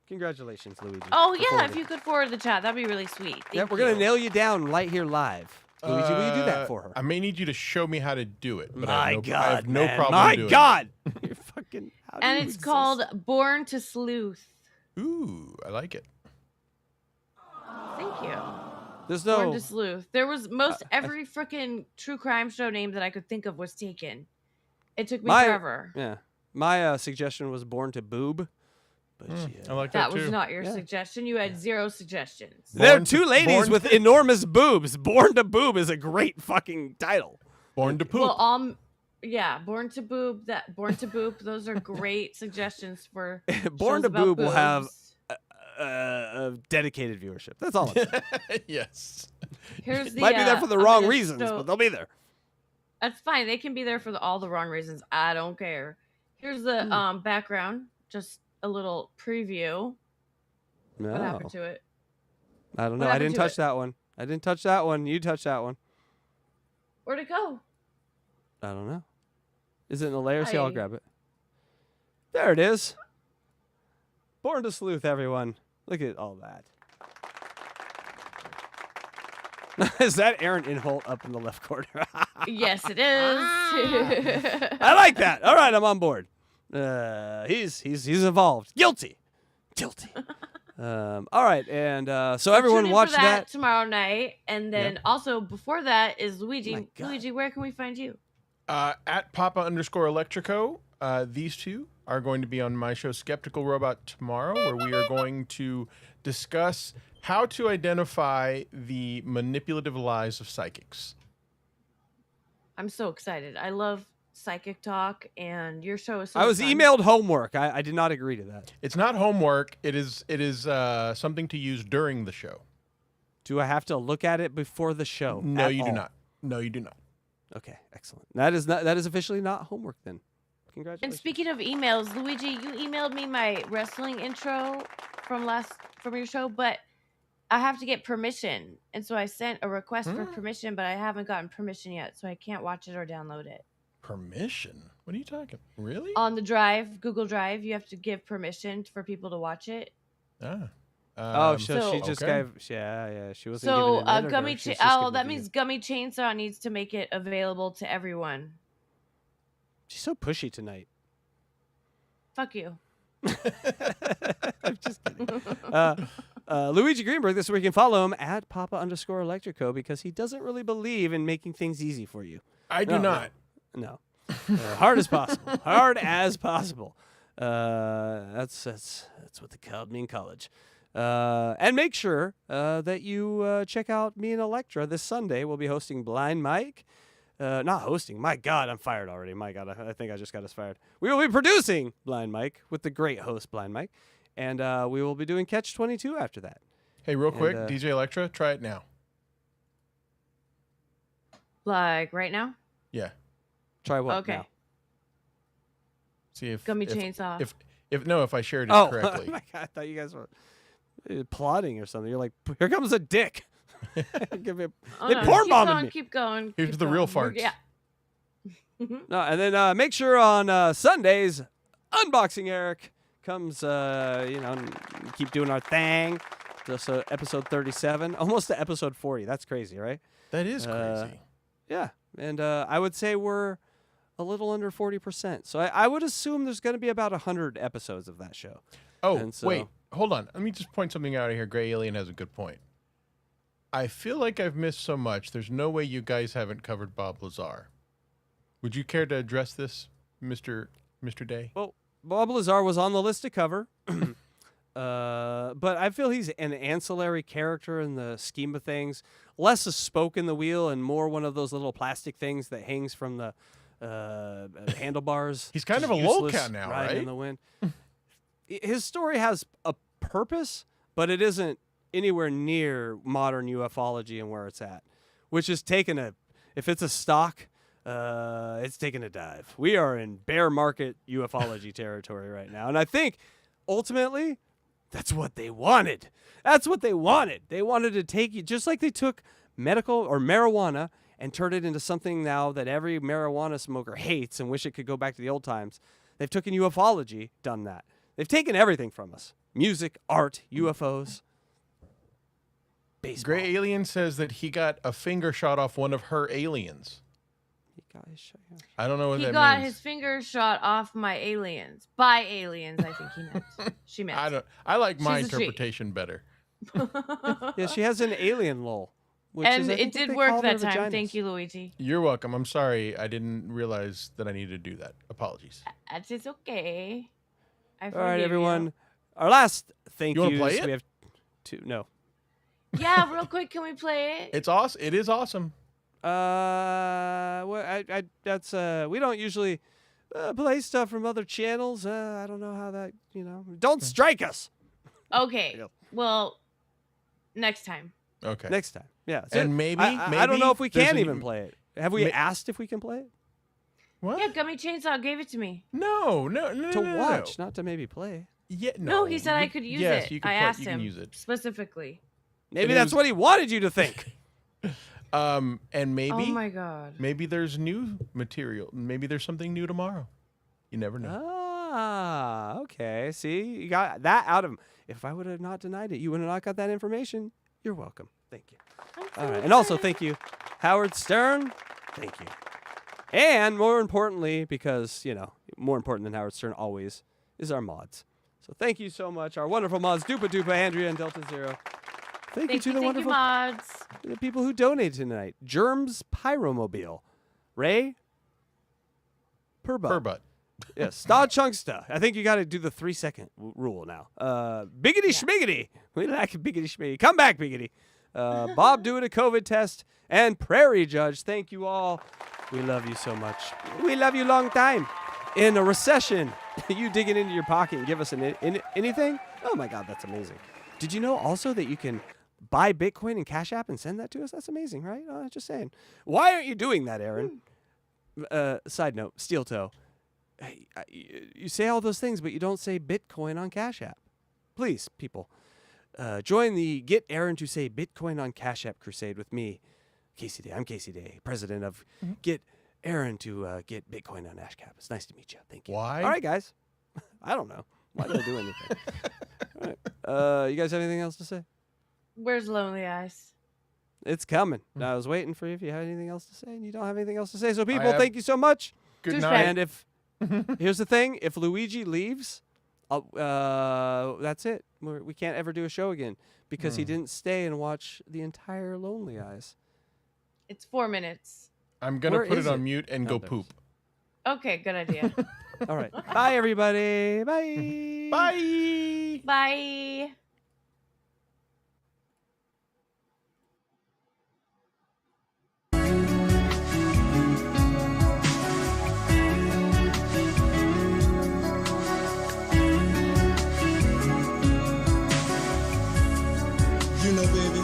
Congratulations, Luigi. Oh, yeah, if you could forward the chat, that'd be really sweet. We're going to nail you down right here live. Luigi, will you do that for her? I may need you to show me how to do it. But I have no problem My doing God. You're fucking... And it's called Born to Sleuth. Ooh, I like it. Thank you. There's no... Born to Sleuth. There was every freaking true crime show name that I could think of was taken. It took me forever. Yeah. My suggestion was Born to Boob. But I like that too. That was not your suggestion. You had 0 suggestions. There are two ladies with enormous boobs. Born to Boob is a great fucking title. Born to Poop. Well, Born to Boob. Born to Boop. Those are great suggestions for. Born to Boob will have a dedicated viewership. That's all. Yes. Here's the, might be there for the wrong reasons, but they'll be there. That's fine. They can be there for all the wrong reasons. I don't care. Here's the background. Just a little preview. No. What happened to it? I don't know. I didn't touch that one. I didn't touch that one. You touched that one. Where'd it go? I don't know. Is it in the layer? See, I'll grab it. There it is. Born to Sleuth, everyone. Look at all that. Is that Aaron Inholt up in the left corner? Yes, it is. I like that. All right, I'm on board. He's involved. Guilty. All right, and so everyone tune in watch for that tomorrow night, and then also before that is Luigi. Luigi, where can we find you? At Papa_Electrico. These two are going to be on my show Skeptical Robot tomorrow, where we are going to discuss how to identify the manipulative lies of psychics. I'm so excited. I love psychic talk, and your show is so I was fun. emailed homework. I did not agree to that. It's not homework. It is something to use during the show. Do I have to look at it before the show? No, you do not. No, you do not. Okay, excellent. That is officially not homework then. Congratulations. And speaking of emails, Luigi, you emailed me my wrestling intro from your show, but I have to get permission. And so I sent a request for permission, but I haven't gotten permission yet, so I can't watch it or download it. Permission? What are you talking? Really? On the Drive, Google Drive, you have to give permission for people to watch it. So she just gave. Yeah. She wasn't. So giving an Gummy. editor. That means Gummy Chainsaw needs to make it available to everyone. She's so pushy tonight. Fuck you. I'm just kidding. Luigi Greenberg, this week you can follow him at Papa_Electrico because he doesn't really believe in making things easy for you. I do not. No. Hard as possible. Hard as possible. That's what they called me in college. And make sure that you check out me and Electra this Sunday. We'll be hosting Blind Mike. Not hosting. My God, I'm fired already. My God, I think I just got us fired. We will be producing Blind Mike with the great host Blind Mike, and we will be doing Catch 22 after that. Hey, real quick, DJ Electra, try it now. Like right now? Yeah. Try what? Okay. Now? See if Gummy Chainsaw. If I shared it correctly. Oh my God, I thought you guys were plotting or something. You're like, here comes a dick. Give me porn bombing me. Keep going. Here's the real farts. Yeah. No, and then make sure on Sundays, Unboxing Eric comes, keep doing our thing. So episode 37, almost to episode 40. That's crazy, right? That is crazy. Yeah, and I would say we're a little under 40%. So I would assume there's going to be about 100 episodes of that show. Oh, wait, hold on. Let me just point something out here. Gray Alien has a good point. I feel like I've missed so much. There's no way you guys haven't covered Bob Lazar. Would you care to address this, Mr. Day? Well, Bob Lazar was on the list to cover, but I feel he's an ancillary character in the scheme of things. Less a spoke in the wheel and more one of those little plastic things that hangs from the handlebars. He's kind of a lolcat now, right? In the wind. His story has a purpose, but it isn't anywhere near modern ufology and where it's at, which is if it's a stock, it's taking a dive. We are in bear market ufology territory right now. And I think ultimately that's what they wanted. They wanted to take you, just like they took medical or marijuana and turned it into something now that every marijuana smoker hates and wish it could go back to the old times. They've taken ufology, done that. They've taken everything from us. Music, art, UFOs. Baseball. Gray Alien says that he got a finger shot off one of her aliens. I don't know what that means. He got his finger shot off my aliens. By aliens, I think he meant. She meant. I like my interpretation better. Yeah, she has an alien lol. And it did work that time. Thank you, Luigi. You're welcome. I'm sorry. I didn't realize that I needed to do that. Apologies. It's okay. All right, everyone. Our last thank yous. You want to play it? We have two. No. Yeah, real quick, can we play it? It's awesome. It is awesome. We don't usually play stuff from other channels. I don't know how that, Don't strike us. Okay. Well, next time. Okay. Next time. Yeah. And maybe I don't know if we can even play it. Have we asked if we can play it? What? Yeah, Gummy Chainsaw gave it to me. No. To watch, not to maybe play. Yeah, No, he said I could use yes, it. You could I play, asked you him can use it. specifically. Maybe that's what he wanted you to think. And maybe. Oh my God. Maybe there's new material. Maybe there's something new tomorrow. You never know. Ah, okay. See, you got that out of him. If I would have not denied it, you would have not got that information. You're welcome. Thank you. All right. And also, thank you, Howard Stern. Thank you. And more importantly, because, more important than Howard Stern always is our mods. So thank you so much. Our wonderful mods, Dupa Dupa, Andrea, and Delta Zero. Thank you to the wonderful mods. The people who donated tonight. Germs Pyromobile. Ray Perbutt. Yes, Sta Chunksta. I think you got to do the 3-second rule now. Biggity Schmiggity. We like Biggity Schmiggity. Come back, Biggity. Bob doing a COVID test. And Prairie Judge. Thank you all. We love you so much. We love you long time. In a recession, you digging into your pocket and give us anything? Oh, my God, that's amazing. Did you know also that you can buy Bitcoin and Cash App and send that to us? That's amazing, right? Just saying. Why aren't you doing that, Aaron? Side note, Steel Toe. You say all those things, but you don't say Bitcoin on Cash App. Please, people, join the Get Aaron to Say Bitcoin on Cash App crusade with me, Casey Day. I'm Casey Day, president of Get Aaron to Get Bitcoin on Ashcap. It's nice to meet you. Thank you. Why? All right, guys. I don't know. Why did I do anything? All right. You guys have anything else to say? Where's Lonely Eyes? It's coming. I was waiting for you if you had anything else to say, and you don't have anything else to say. So, people, thank you so much. Good night. And if here's the thing, if Luigi leaves, that's it. We can't ever do a show again because he didn't stay and watch the entire Lonely Eyes. It's 4 minutes. I'm going to put it on mute and go poop. Okay, good idea. All right. Bye, everybody. Bye. Bye. Bye. You know, baby,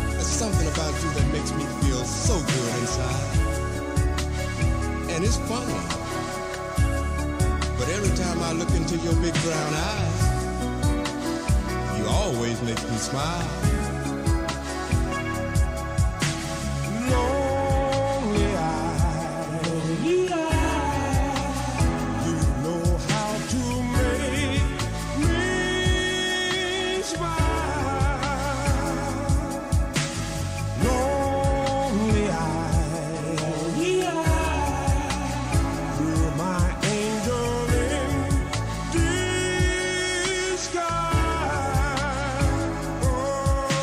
there's something about you that makes me feel so good inside. And it's funny, but every time I look into your big brown eyes, you always make me smile. Lonely eyes, you know how to make me smile. Lonely eyes, you're my angel in disguise. Oh,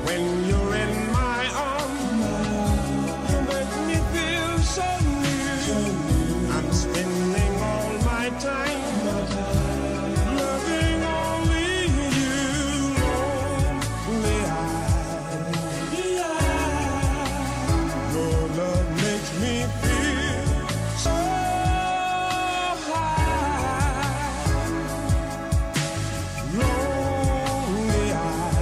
when you're in my arms, you make me feel so new. I'm spending all my time loving only you. Lonely eyes, your love makes me feel so high. Lonely eyes,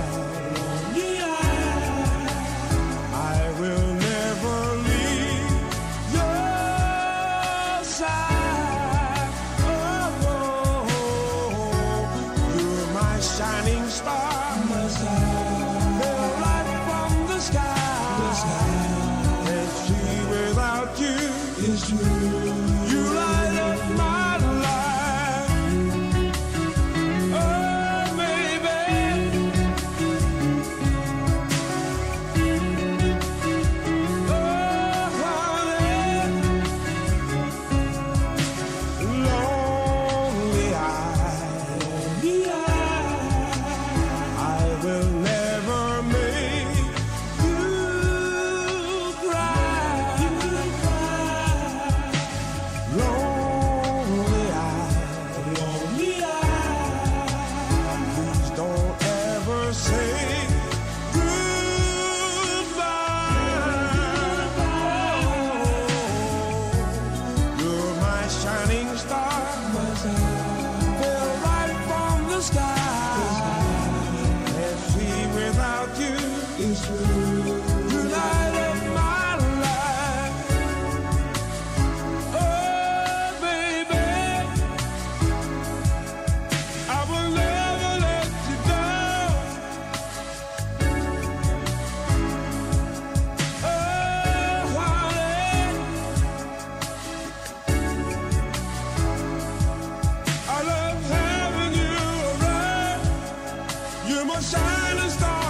I will never leave your side. Oh, you're my shining star, the light from the sky. Can't see without you. It's true. You light up my life. Oh, baby. Oh, honey. Lonely eyes, I will never make you cry. in a storm.